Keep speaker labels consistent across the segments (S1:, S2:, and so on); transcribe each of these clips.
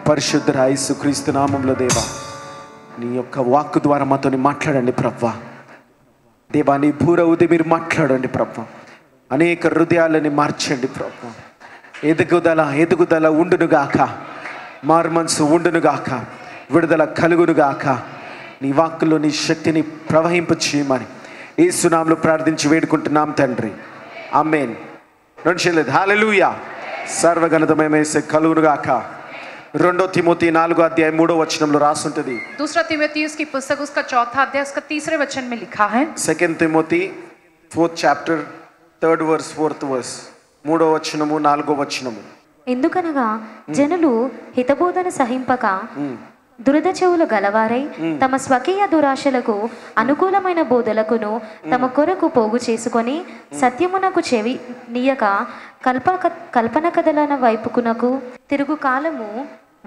S1: పరిశుద్ధ యేసుక్రీస్తు నామములో దేవా నీ యొక్క వాక్కు ద్వారా మాతోని మాట్లాడండి ప్రభువా. దేవా నీ భూరవుది మీరు మాట్లాడండి ప్రభువా. అనేక హృదయాలని మార్చండి ప్రభువా. ఎదుగుదల ఉండునుగాక, మారుమనసు ఉండునుగాక, విడుదల కలుగునుగాక. నీ వాక్కులో నీ శక్తిని ప్రవహింప చేయమని యేసు నామములో ప్రార్థించి వేడుకుంటున్నాం తండ్రి, ఆమేన్. రెండు హల్లెలూయా. సర్వగణితమైన యేసే కలుగునుగాక. 2 తిమోతి 4 अध्याय 3 वचనంలో రాసి ఉంటుంది.
S2: दूसरा तिमोथेयुस की पुस्तक उसका 4 अध्याय उसका 3 वचन में लिखा है.
S1: 2 Timothy 4th chapter 3rd verse 4th verse 3వ వచనము 4వ వచనము.
S3: ఎందుకనగా జనులు హితబోధన సహింపక దురద చెవులు గలవారై తమ స్వకీయ దురాశలకు అనుకూలమైన బోధలకును తమ కొరకు పోగు చేసుకొని సత్యమునకు చెవి నీయక కల్పన కథలన వైపుకునకు తిరుగు కాలము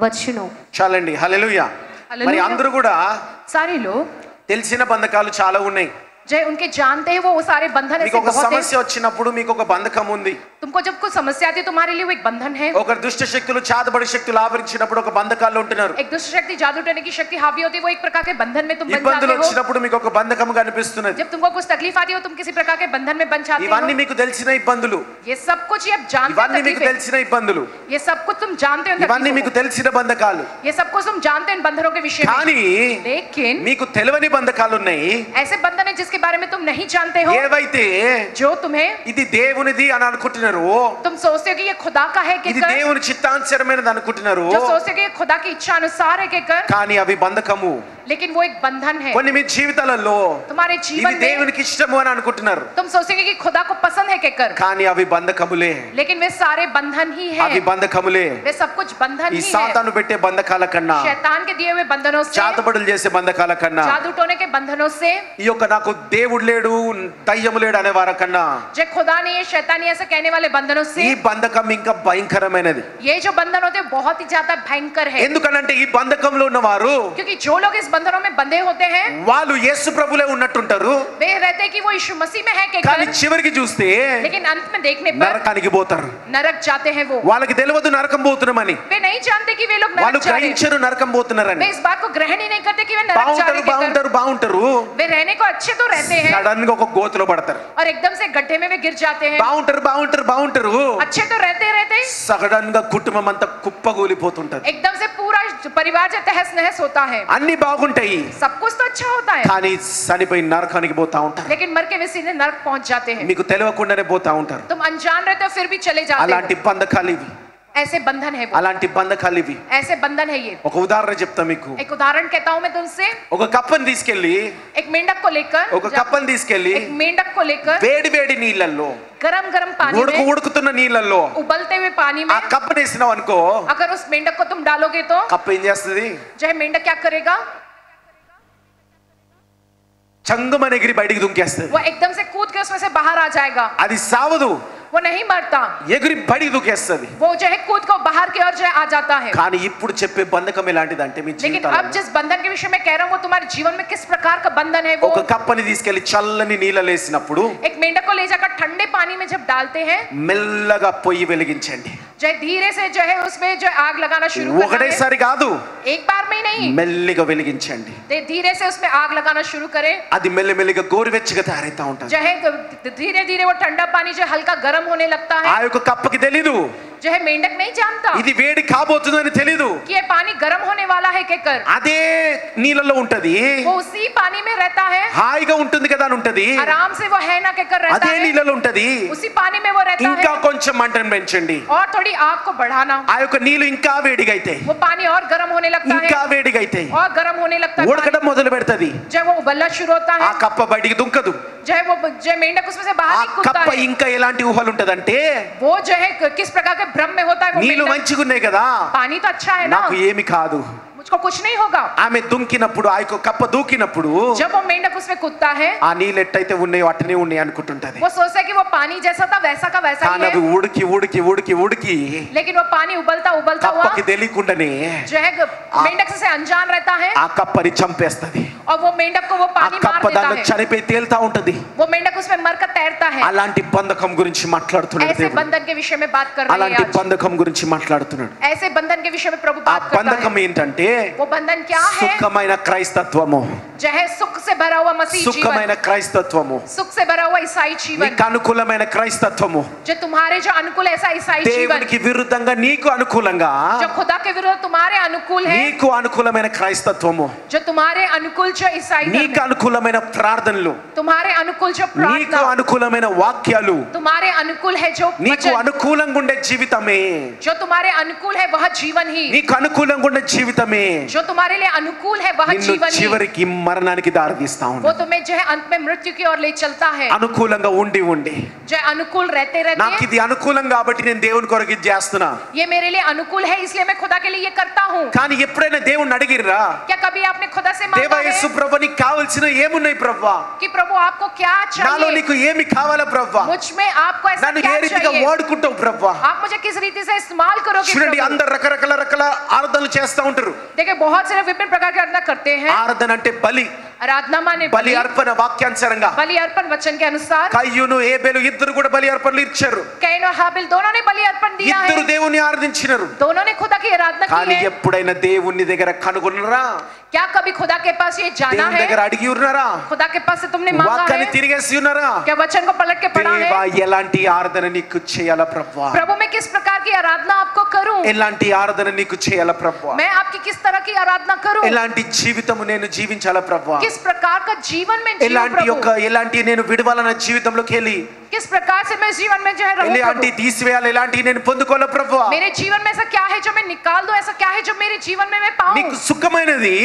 S3: వచ్చును.
S1: చాలండి. హల్లెలూయా. మరి అందరూ కూడా
S2: सारे लोग
S1: తెలిసిన బంధకాలు చాలా ఉన్నాయి.
S2: जय उनके जानते हैं वो सारे बंधन ऐसे
S1: మీకు ఒక
S2: बहुत
S1: సమస్య వచ్చినప్పుడు మీకు ఒక బంధకం ఉంది.
S2: तुमको जब कोई समस्या आती है तुम्हारे लिए वो एक बंधन है.
S1: ఒక దుష్ట శక్తులు చాతబడి శక్తులు ఆవరించినప్పుడు ఒక బంధకాల్లో ఉంటున్నారు.
S2: एक दुष्ट शक्ति जादू टोने की शक्ति हावी होती है, वो एक प्रकार के बंधन में तुम बन
S1: ఇబ్బందులు
S2: जाते हो.
S1: వచ్చినప్పుడు మీకు ఒక బంధకం కనిపిస్తున్నది.
S2: जब तुमको कुछ तकलीफ आती है तुम किसी प्रकार के बंधन में बन जाते हो.
S1: ఇవన్నీ మీకు తెలిసిన ఇబ్బందులు,
S2: ये सब कुछ ये आप जानते
S1: ఇవన్నీ మీకు
S2: हो.
S1: తెలిసిన ఇబ్బందులు,
S2: ये सब कुछ तुम जानते हो.
S1: ఇవన్నీ మీకు తెలిసిన బంధకాలు.
S2: ये सब कुछ तुम जानते हो इन बंधनों के विषय में.
S1: కానీ
S2: लेकिन
S1: మీకు తెలియని బంధకాలు ఉన్నాయి.
S2: ऐसे बंधन है जिसके बारे में तुम नहीं जानते हो,
S1: ఏవైతే
S2: जो तुम्हें
S1: ఇది దేవునిది అని అనుకుంటున్నారు,
S2: तुम सोचते हो कि ये खुदा का है
S1: ఇది
S2: कहकर,
S1: దేవుని చిత్తానుసారమైనది అనుకుంటున్నారు,
S2: जो सोचते हो कि ये खुदा की इच्छा अनुसार है कहकर,
S1: కానీ అవి బంధకము.
S2: लेकिन वो एक बंधन है.
S1: కొన్ని మీ జీవితాలలో
S2: तुम्हारे
S1: ఇది
S2: जीवन में
S1: దేవునికి ఇష్టము అని అనుకుంటున్నారు,
S2: तुम सोचोगे कि खुदा को पसंद है कहकर,
S1: కానీ అవి బంధకములే.
S2: लेकिन वे सारे बंधन ही है.
S1: అవి బంధకములే.
S2: वे सब कुछ बंधन
S1: ఈ
S2: ही है.
S1: సాతాను పెట్టే బంధకాల కన్నా,
S2: शैतान के दिए हुए बंधनों से,
S1: చాతబడులు చేసే బంధకాల కన్నా,
S2: जादू टोने के बंधनों से,
S1: ఈ యొక్క నాకు దేవుడు లేడు దయ్యము లేడు అనే వారకన్నా
S2: जो खुदा नहीं है शैतान नहीं ऐसा कहने वाले बंधनों से,
S1: ఈ బంధకం ఇంకా భయంకరమైనది.
S2: ये जो बंधन होते हैं बहुत ही ज्यादा भयंकर है.
S1: ఎందుకనంటే ఈ బంధకంలో ఉన్నవారు
S2: क्योंकि जो लोग इस बंधनों में बंधे होते हैं
S1: వాళ్ళు యేసు ప్రభులే ఉన్నట్టుంటారు,
S2: वे रहते हैं कि वो यीशु मसीह में है
S1: కానీ
S2: कहकर,
S1: చివరికి చూస్తే
S2: लेकिन अंत में देखने पर
S1: నరకానికి పోతారు.
S2: नरक जाते हैं. वो
S1: వాళ్ళకి తెలియదు నరకం పోతున్నామని,
S2: वे नहीं जानते कि वे लोग
S1: వాళ్ళు
S2: नरक जा रहे हैं.
S1: గ్రహించరు నరకం పోతున్నారని.
S2: वे इस बात को ग्रहण ही नहीं करते कि वे नरक जा रहे हैं.
S1: బాగుంటారు,
S2: वे रहने को अच्छे तो रहते हैं
S1: సడన్ గా ఒక గోతులో పడతారు.
S2: और एकदम से गड्ढे में वे गिर जाते हैं.
S1: బాగుంటారు,
S2: अच्छे तो रहते
S1: సడన్ గా కుటుంబం అంతా కుప్పగూలిపోతుంటది.
S2: एकदम से पूरा परिवार जो तहस नहस होता है.
S1: అన్ని బాగుంటాయి,
S2: सब कुछ तो अच्छा होता है,
S1: కానీ చనిపోయి నరకానికి పోతా ఉంటారు.
S2: लेकिन मर के वे सीधे नरक पहुंच जाते हैं.
S1: మీకు తెలియకుండానే పోతా ఉంటారు.
S2: तुम अनजान रहते हो फिर भी चले जाते
S1: అలాంటి
S2: हो.
S1: బంధకాలు ఇవి,
S2: ऐसे बंधन है वो,
S1: అలాంటి బంధకాలు ఇవి.
S2: ऐसे बंधन है ये.
S1: ఒక ఉదాహరణ చెప్తా మీకు.
S2: एक उदाहरण कहता हूं मैं तुमसे.
S1: ఒక కప్పని తీసుకెళ్లి
S2: एक मेंढक को लेकर,
S1: ఒక కప్పని తీసుకెళ్లి
S2: एक मेंढक को लेकर
S1: వేడి వేడి నీళ్ళల్లో,
S2: गरम गरम पानी में,
S1: ఉడుకుతున్న నీళ్ళల్లో
S2: उबलते हुए पानी
S1: ఆ
S2: में
S1: కప్పని వేసినావు అనుకో,
S2: अगर उस मेंढक को तुम डालोगे तो
S1: కప్ప ఏం చేస్తుంది?
S2: जो है मेंढक क्या करेगा?
S1: చంగుమని ఎగిరి బయటికి దుంకేస్తుంది.
S2: वो एकदम से कूद के उसमें से बाहर आ जाएगा.
S1: అది సావదు,
S2: वो नहीं मरता,
S1: ఎగిరి బయటికి దుంకేస్తుంది.
S2: वो जो है कूद को बाहर की ओर जो है आ जाता है.
S1: కానీ ఇప్పుడు చెప్పే బంధకం ఎలాంటిది అంటే మీ
S2: लेकिन अब
S1: జీవితంలో
S2: जिस बंधन के विषय में कह रहा हूँ वो तुम्हारे जीवन में किस प्रकार का बंधन है. वो
S1: ఒక కప్పని తీసుకెళ్లి చల్లని నీళ్ళలో వేసినప్పుడు
S2: एक मेंढक को ले जाकर ठंडे पानी में जब डालते हैं,
S1: మెల్లగా పొయ్యి వెలిగించండి.
S2: जो है धीरे से जो है उसमें जो आग लगाना शुरू करना है.
S1: ఒకటేసారి కాదు,
S2: एक बार में ही नहीं,
S1: మెల్లిగా వెలిగించండి.
S2: धीरे से उसमें आग लगाना शुरू करें.
S1: అది మెల్లిమెల్లిగా గోరువెచ్చగా తయారైతా ఉంటుంది.
S2: जो है धीरे धीरे वो ठंडा पानी जो हल्का गर्म होने लगता
S1: ఆ
S2: है.
S1: యొక్క కప్పకి తెలీదు,
S2: जो है मेंढक नहीं जानता
S1: ఇది వేడి కాబోతుందని తెలీదు.
S2: कि ये पानी गर्म होने वाला है कहकर,
S1: అదే నీళ్ళలో ఉంటది,
S2: वो उसी पानी में रहता है.
S1: హాయిగా ఉంటుంది కదా అని ఉంటది,
S2: आराम से वो है ना कहकर रहता
S1: అదే
S2: है.
S1: నీళ్ళలో ఉంటది.
S2: उसी पानी में वो रहता
S1: ఇంకా
S2: है.
S1: కొంచెం మంటను పెంచండి,
S2: और थोड़ी आग को बढ़ाना,
S1: ఆ యొక్క నీళ్లు ఇంకా వేడిగా అవుతాయి,
S2: वो पानी और गर्म होने लगता है.
S1: ఇంకా వేడిగా అవుతాయి,
S2: और गर्म होने लगता है.
S1: ఉడకడం మొదలు పెడతది.
S2: जब वो उबलना शुरू होता
S1: ఆ
S2: है,
S1: కప్ప బయటికి దుంకదు.
S2: जो है वो जो मेंढक उसमें से
S1: ఆ
S2: बाहर नहीं कूदता
S1: కప్ప
S2: है.
S1: ఇంకా ఎలాంటి ఊహలు ఉంటదంటే,
S2: वो जो है किस प्रकार के भ्रम में होता है वो
S1: నీళ్లు
S2: मेंढक.
S1: మంచిగా ఉన్నాయి కదా,
S2: पानी तो अच्छा है ना,
S1: నాకు ఏమి కాదు.
S2: मुझको कुछ नहीं होगा.
S1: ఆమె దుంకినప్పుడు, ఆ యొక్క కప్ప దూకినప్పుడు
S2: जब वो मेंढक उसमें कूदता है,
S1: ఆ నీళ్ళు ఎట్టయితే ఉన్నాయో అట్టనే ఉన్నాయి అనుకుంటుంటది.
S2: वो सोचता है कि वो पानी जैसा था वैसा का वैसा
S1: కానీ
S2: ही
S1: అవి
S2: है.
S1: ఉడికి ఉడికి ఉడికి ఉడికి
S2: लेकिन वो पानी उबलता उबलता हुआ
S1: కప్పకి తెలియకుండానే
S2: जो है मेंढक से अनजान रहता है
S1: ఆ కప్పని చంపేస్తది.
S2: और वो मेंढक को वो
S1: ఆ
S2: पानी मार
S1: కప్ప
S2: देता
S1: దానిలో
S2: है,
S1: చనిపోయి తేలుతా ఉంటది.
S2: वो मेंढक उसमें मरकर तैरता है।
S1: అలాంటి బంధకం గురించి మాట్లాడుతున్నాడు
S2: ऐसे
S1: దేవుడు.
S2: बंधन के विषय में बात कर रहे हैं
S1: అలాంటి
S2: आज।
S1: బంధకం గురించి మాట్లాడుతున్నాడు.
S2: ऐसे बंधन के विषय में प्रभु
S1: ఆ
S2: बात करता
S1: బంధకం
S2: है।
S1: ఏంటంటే
S2: वो बंधन क्या है?
S1: సుఖమైన క్రైస్తత్వము,
S2: जो है सुख से भरा हुआ मसीह
S1: సుఖమైన
S2: जीवन,
S1: క్రైస్తత్వము,
S2: सुख से भरा हुआ ईसाई जीवन,
S1: నీకు అనుకూలమైన క్రైస్తత్వము,
S2: जो तुम्हारे जो अनुकूल है ऐसा ईसाई जीवन,
S1: దేవునికి విరుద్ధంగా నీకు అనుకూలంగా
S2: जो खुदा के विरुद्ध तुम्हारे अनुकूल है,
S1: నీకు అనుకూలమైన క్రైస్తత్వము,
S2: जो तुम्हारे अनुकूल जो ईसाई धर्म
S1: నీకు
S2: है,
S1: అనుకూలమైన ప్రార్థనలు,
S2: तुम्हारे अनुकूल जो
S1: నీకు
S2: प्रार्थना,
S1: అనుకూలమైన వాక్యాలు,
S2: तुम्हारे अनुकूल है जो
S1: నీకు
S2: वचन,
S1: అనుకూలంగా ఉండే జీవితమే,
S2: जो तुम्हारे अनुकूल है वह जीवन ही,
S1: నీకు అనుకూలంగా ఉండే జీవితమే
S2: जो तुम्हारे लिए अनुकूल है वह
S1: నిన్ను
S2: जीवन ही,
S1: చివరికి మరణానికి దారితీస్తా
S2: वो
S1: ఉంది.
S2: तुम्हें जो है अंत में मृत्यु की ओर ले चलता है।
S1: అనుకూలంగా ఉండి ఉండి
S2: जो अनुकूल रहते
S1: నాకు
S2: रहते
S1: ఇది అనుకూలం కాబట్టి నేను దేవుని కొరకు ఇది చేస్తున్నా,
S2: ये मेरे लिए अनुकूल है इसलिए मैं खुदा के लिए ये करता हूँ।
S1: కానీ ఎప్పుడైనా దేవుణ్ణి అడిగిర్రా,
S2: क्या कभी आपने खुदा से
S1: దేవా
S2: मांगा
S1: యేసు
S2: है
S1: ప్రభు నీకు కావాల్సిన ఏమున్నాయి ప్రభా,
S2: कि प्रभु आपको क्या
S1: నాలో
S2: चाहिए,
S1: నీకు ఏమి కావాలా ప్రభా,
S2: मुझ में आपको ऐसा
S1: నన్ను
S2: क्या
S1: ఏ రీతిగా
S2: चाहिए,
S1: వాడుకుంటావు ప్రభా.
S2: आप मुझे किस रीति से इस्तेमाल करोगे
S1: చూడండి
S2: प्रभु?
S1: అందరు రకరకాల ఆరాధనలు చేస్తా ఉంటారు.
S2: देखिए बहुत सारे विभिन्न प्रकार की आराधना करते हैं।
S1: ఆరాధన అంటే బలి,
S2: आराधना माने
S1: బలి అర్పణ వాక్యానుసారంగా
S2: बलि अर्पण वचन के अनुसार।
S1: కయ్యూను ఏబేలు ఇద్దరు కూడా బలి అర్పణలు ఇచ్చారు,
S2: कैन और हाबिल दोनों ने बलि अर्पण दिया है,
S1: ఇద్దరు దేవుని ఆరాధించినారు.
S2: दोनों ने खुदा की आराधना
S1: కానీ
S2: की है।
S1: ఎప్పుడైనా దేవుని దగ్గర కనుగొన్నారా,
S2: क्या कभी खुदा के पास ये जाना
S1: దేవుని
S2: है,
S1: దగ్గర అడిగి ఉన్నారా,
S2: खुदा के पास से तुमने मांगा
S1: వాక్యాన్ని
S2: है,
S1: తిరిగేసి ఉన్నారా,
S2: क्या वचन को पलट के पढ़ा
S1: దేవా
S2: है,
S1: ఎలాంటి ఆరాధన నీకు చేయాలా ప్రభా,
S2: प्रभु मैं किस प्रकार की आराधना आपको करूं,
S1: ఎలాంటి ఆరాధన నీకు చేయాలా ప్రభా,
S2: मैं आपकी किस तरह की आराधना करूं,
S1: ఎలాంటి జీవితము నేను జీవించాలా ప్రభా,
S2: किस प्रकार का जीवन में जीऊं
S1: ఎలాంటి
S2: प्रभु,
S1: ఎలాంటి నేను విడవాలన్న జీవితంలోకి వెళ్ళి
S2: किस प्रकार से मैं जीवन में जो है रहूं
S1: ఎలాంటి
S2: प्रभु?
S1: తీసివేయాలి, ఎలాంటి నేను పొందుకోవాలా ప్రభా.
S2: मेरे जीवन में ऐसा क्या है जो मैं निकाल दूं, ऐसा क्या है जो मेरे जीवन में मैं पाऊं?
S1: నీకు సుఖమైనది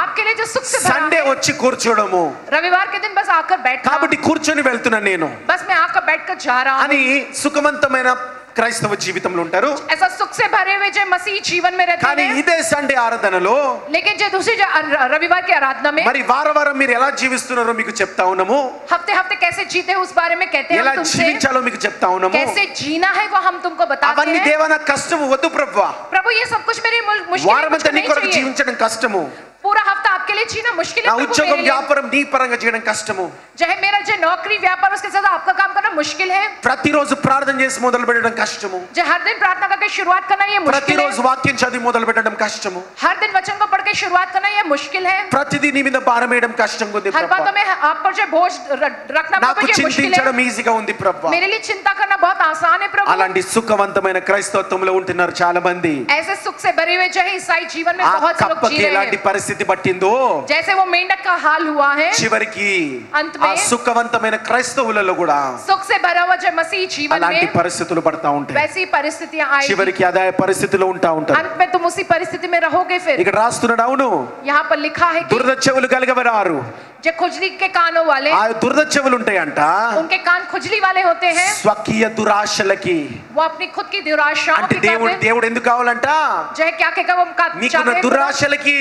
S2: आपके लिए जो सुख से भरा
S1: సండే
S2: है,
S1: వచ్చి కూర్చోవడము,
S2: रविवार के दिन बस आकर बैठना,
S1: కాబట్టి కూర్చొని వెళ్తున్నాను నేను
S2: बस मैं आकर बैठकर जा रहा हूं,
S1: అని సుఖవంతమైన క్రైస్తవ జీవితంలో ఉంటారు.
S2: ऐसा सुख से भरे हुए जो मसीह जीवन में रहते
S1: కానీ
S2: हैं।
S1: ఇదే సండే ఆరాధనలో
S2: लेकिन जो दूसरी जो रविवार की आराधना में
S1: మరి వారం మీరు ఎలా జీవిస్తున్నారో మీకు చెప్తా ఉన్నాము,
S2: हफ्ते हफ्ते कैसे जीते हैं उस बारे में कहते हैं
S1: ఎలా
S2: हम तुमसे,
S1: జీవించాలో మీకు చెప్తా ఉన్నాము.
S2: कैसे जीना है वो हम तुमको बताते
S1: అవన్నీ
S2: हैं।
S1: దేవా నాకు కష్టము వద్దు ప్రభువా,
S2: प्रभु ये सब कुछ मेरी मुश्किल
S1: వారమంతా నీ కొరకు
S2: नहीं चाहिए,
S1: జీవించడం కష్టము,
S2: पूरा हफ्ता आपके लिए जीना मुश्किल
S1: నా
S2: है प्रभु
S1: ఉద్యోగం
S2: मेरे लिए।
S1: వ్యాపారం నీ పరంగా చేయడం కష్టము,
S2: जो है मेरा जो नौकरी व्यापार उसके साथ आपका काम करना मुश्किल है,
S1: ప్రతిరోజు ప్రార్థన చేసి మొదలు పెట్టడం కష్టము,
S2: जो हर दिन प्रार्थना करके शुरुआत करना ये मुश्किल
S1: ప్రతిరోజు
S2: है,
S1: వాక్యం చదివి మొదలు పెట్టడం కష్టము,
S2: हर दिन वचन को पढ़ के शुरुआत करना ये मुश्किल है,
S1: ప్రతిదీ నీ మీద భారం వేయడం కష్టంగా ఉంది
S2: हर
S1: ప్రభా.
S2: बातों में आप पर जो बोझ रखना
S1: నాకు
S2: प्रभु ये मुश्किल
S1: చింతించడం
S2: है,
S1: ఈజీగా ఉంది ప్రభా.
S2: मेरे लिए चिंता करना बहुत आसान है प्रभु।
S1: అలాంటి సుఖవంతమైన క్రైస్తవత్వంలో ఉంటున్నారు చాలా మంది.
S2: ऐसे सुख से भरे हुए जो है ईसाई जीवन में
S1: ఆ
S2: बहुत से लोग
S1: కప్పకి
S2: जी रहे
S1: ఎలాంటి
S2: हैं,
S1: పరిస్థితి పట్టిందో
S2: जैसे वो मेंढक का हाल हुआ है,
S1: చివరికి
S2: अंत में
S1: ఆ సుఖవంతమైన క్రైస్తవులలో కూడా
S2: सुख से भरा हुआ जो मसीह जीवन
S1: అలాంటి
S2: में
S1: పరిస్థితులు పడతా ఉంటాయి.
S2: वैसी परिस्थितियां आएगी,
S1: చివరికి అదే పరిస్థితిలో ఉంటా ఉంటారు.
S2: अंत में तुम उसी परिस्थिति में रहोगे। फिर
S1: ఇక్కడ రాస్తున్నాడు, అవును
S2: यहाँ पर लिखा है कि
S1: దురద చెవులు కలిగవరారు,
S2: जो खुजली के कानों वाले,
S1: ఆ దురద చెవులు ఉంటాయంట
S2: उनके कान खुजली वाले होते हैं,
S1: స్వకీయ దురాశలకి.
S2: वो अपनी खुद की दुराशाओं
S1: అంటే
S2: के
S1: దేవుడు
S2: कारण
S1: దేవుడు ఎందుకు కావాలంట,
S2: जो है क्या कहेगा वो
S1: మీకున్న
S2: चाहते हैं,
S1: దురాశలకి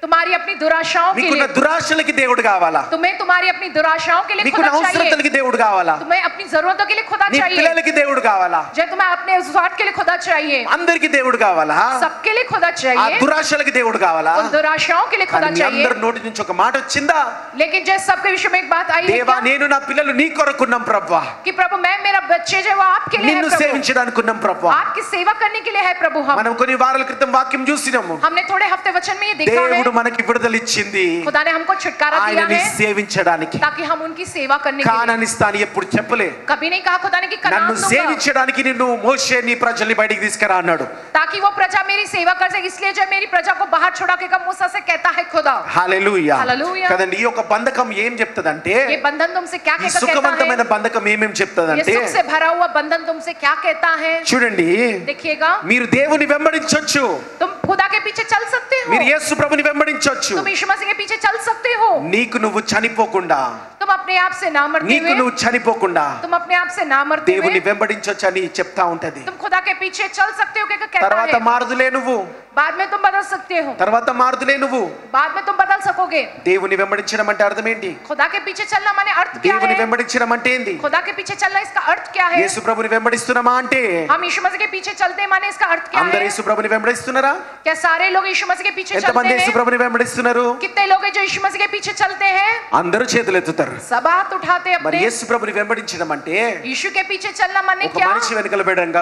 S2: तुम्हारी अपनी दुराशाओं के
S1: మీకున్న
S2: लिए,
S1: దురాశలకి దేవుడు కావాలా,
S2: तुम्हें तुम्हारी अपनी दुराशाओं के लिए
S1: మీకున్న
S2: खुदा चाहिए,
S1: అవసరతలకి దేవుడు కావాలా,
S2: तुम्हें अपनी जरूरतों के लिए खुदा
S1: నీ
S2: चाहिए,
S1: పిల్లలకి దేవుడు కావాలా,
S2: जो तुम्हें अपने स्वार्थ के लिए खुदा चाहिए,
S1: అందరికి దేవుడు కావాలా,
S2: सबके लिए खुदा
S1: ఆ
S2: चाहिए,
S1: దురాశలకి దేవుడు కావాలా.
S2: उन दुराशाओं के लिए खुदा
S1: కానీ మీ
S2: चाहिए।
S1: అందరి నోటి నుంచి ఒక మాట వచ్చిందా,
S2: लेकिन जो सबके विषय में एक बात आई है
S1: దేవా
S2: क्या?
S1: నేను నా పిల్లలు నీ కొరకున్నాం ప్రభా,
S2: कि प्रभु मैं मेरा बच्चे जो है वो आपके लिए है
S1: నిన్ను
S2: प्रभु,
S1: సేవించడానికి ఉన్నాం ప్రభా.
S2: आपकी सेवा करने के लिए है प्रभु। हम
S1: మనం కొన్ని వారాల క్రితం వాక్యం చూసినాము,
S2: हमने थोड़े हफ्ते वचन में ये देखा है,
S1: దేవుడు మనకి విడుదల ఇచ్చింది
S2: खुदा ने हमको छुटकारा दिया
S1: ఆయనని
S2: है
S1: సేవించడానికి.
S2: ताकि हम उनकी सेवा करने के लिए,
S1: కానానిస్తాను ఎప్పుడు చెప్పలే,
S2: कभी नहीं कहा खुदा ने कि
S1: నన్ను
S2: कनान दूंगा,
S1: సేవించడానికి నిన్ను మోషే నీ ప్రజల్ని బయటికి తీసుకురా అన్నాడు.
S2: ताकि वो प्रजा मेरी सेवा कर सके, इसलिए जो मेरी प्रजा को बाहर छोड़ा के कब मूसा से कहता है खुदा।
S1: హల్లెలూయా.
S2: హల్లెలూయా.
S1: కదండి ఈ యొక్క బంధకం ఏం చెప్తదంటే,
S2: ये बंधन तुमसे क्या
S1: ఈ
S2: कहता
S1: సుఖవంతమైన
S2: है,
S1: బంధకం ఏమేం
S2: ये
S1: చెప్తదంటే,
S2: सुख से भरा हुआ बंधन तुमसे क्या कहता है।
S1: చూడండి
S2: देखिएगा,
S1: మీరు దేవుని వెంబడించొచ్చు,
S2: तुम खुदा के पीछे चल सकते हो,
S1: మీరు యేసు ప్రభుని వెంబడించొచ్చు,
S2: तुम यीशु मसीह के पीछे चल सकते हो,
S1: నీకు నువ్వు చనిపోకుండా
S2: तुम तुम अपने आप से ना मरते
S1: నీకు
S2: हुए
S1: నువ్వు చనిపోకుండా
S2: तुम अपने आप से ना मरते
S1: దేవుని
S2: हुए
S1: వెంబడించొచ్చని చెప్తా ఉంటది.
S2: तुम खुदा के पीछे चल सकते हो क्या कहता
S1: తర్వాత
S2: है।
S1: మారుదులే నువ్వు,
S2: बाद में तुम बदल सकते हो,
S1: తర్వాత మారుదులే నువ్వు.
S2: बाद में तुम बदल सकोगे।
S1: దేవుని వెంబడించడం అంటే అర్థం ఏంటి?
S2: खुदा के पीछे चलना माने अर्थ क्या
S1: దేవుని
S2: है?
S1: వెంబడించడం అంటే ఏంది?
S2: खुदा के पीछे चलना इसका अर्थ क्या है?
S1: యేసు ప్రభుని వెంబడిస్తున్నామా అంటే
S2: हम यीशु मसीह के पीछे चलते हैं माने इसका अर्थ क्या
S1: అందరూ
S2: है?
S1: యేసు ప్రభుని వెంబడిస్తున్నారా?
S2: क्या सारे लोग यीशु मसीह के पीछे
S1: ఎంతమంది
S2: चलते
S1: యేసు
S2: हैं?
S1: ప్రభుని వెంబడిస్తున్నారు?
S2: कितने लोग हैं जो यीशु मसीह के पीछे चलते हैं?
S1: అందరూ చేతులు ఎత్తుతారు.
S2: सब हाथ उठाते हैं
S1: మరి
S2: अपने।
S1: యేసు ప్రభుని వెంబడించడం అంటే
S2: यीशु के पीछे चलना माने
S1: ఒక
S2: क्या?
S1: మనిషి వెనుకల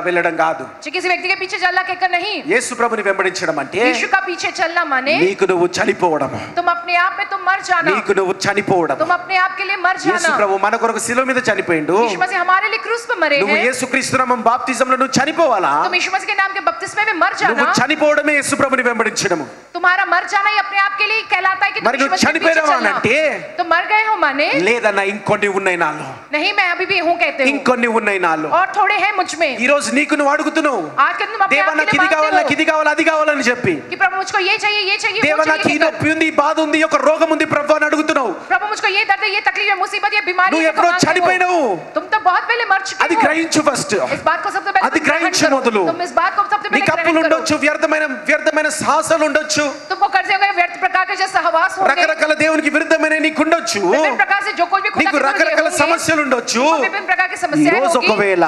S1: వెళ్ళడం కాదు.
S2: जो किसी व्यक्ति के पीछे चलना कहकर नहीं।
S1: యేసు ప్రభుని వెంబడించడం అంటే
S2: यीशु का पीछे चलना माने
S1: నీకు నువ్వు చనిపోవడం,
S2: तुम अपने आप में तुम मर जाना,
S1: నీకు నువ్వు చనిపోవడం.
S2: तुम अपने आप के लिए मर
S1: యేసు
S2: जाना।
S1: ప్రభు మన కొరకు శిలువ మీద చనిపోయిండు.
S2: यीशु मसीह हमारे लिए क्रूस पे मरे
S1: నువ్వు
S2: हैं।
S1: యేసుక్రీస్తు నామం బాప్తిజంలో నువ్వు చనిపోవాలా?
S2: तुम यीशु मसीह के नाम के बपतिस्मे में मर
S1: నువ్వు
S2: जाना।
S1: చనిపోవడమే యేసు ప్రభుని వెంబడించడము.
S2: तुम्हारा मर जाना ही अपने आप के लिए कहलाता है कि तुम
S1: మరి
S2: यीशु
S1: నువ్వు
S2: मसीह के पीछे
S1: చనిపోయావా
S2: चलना।
S1: అంటే
S2: तुम मर गए हो माने
S1: లేదన్నా ఇంకొన్ని ఉన్నాయి నాలో,
S2: नहीं मैं अभी भी हूँ कहते हो,
S1: ఇంకొన్ని ఉన్నాయి నాలో.
S2: और थोड़े हैं मुझ में।
S1: ఈ రోజు నీకు నువ్వు అడుగుతున్నావు,
S2: आज के तुम अपने
S1: దేవా
S2: आप
S1: నాకు
S2: के
S1: ఇది
S2: लिए
S1: కావాలి, నాకు
S2: मांगते हो
S1: ఇది కావాలి, అది కావాలని చెప్పి,
S2: कि प्रभु मुझको ये चाहिए ये चाहिए
S1: దేవా
S2: वो
S1: నాకు ఈ
S2: चाहिए कहकर।
S1: నొప్పి ఉంది, ఈ బాధ ఉంది, ఈ యొక్క రోగం ఉంది ప్రభు అని అడుగుతున్నావు.
S2: प्रभु मुझको ये दर्द है ये तकलीफ है मुसीबत ये बीमारी
S1: నువ్వు
S2: है
S1: ఎప్పుడో
S2: कहकर मांगते
S1: చనిపోయినావు.
S2: हो। तुम तो बहुत पहले मर चुके
S1: అది
S2: हो।
S1: గ్రహించు ఫస్ట్.
S2: इस बात को सबसे पहले
S1: అది
S2: तुम ग्रहण
S1: గ్రహించు
S2: करो।
S1: మొదలు.
S2: तुम इस बात को सबसे पहले
S1: నీకు అప్పులు
S2: ग्रहण करो।
S1: ఉండొచ్చు, వ్యర్థమైన సాహసాలు ఉండొచ్చు,
S2: तुमको कर्जे हो गए व्यर्थ प्रकार के जो सहवास होंगे,
S1: రకరకాల దేవునికి విరుద్ధమైన నీకు ఉండొచ్చు,
S2: विभिन्न प्रकार से जो कोई भी खुदा
S1: నీకు
S2: के विरुद्ध
S1: రకరకాల
S2: होंगे,
S1: సమస్యలు ఉండొచ్చు.
S2: तुमको विभिन्न प्रकार की
S1: ఈ
S2: समस्याएं
S1: రోజు
S2: होगी।
S1: ఒకవేళ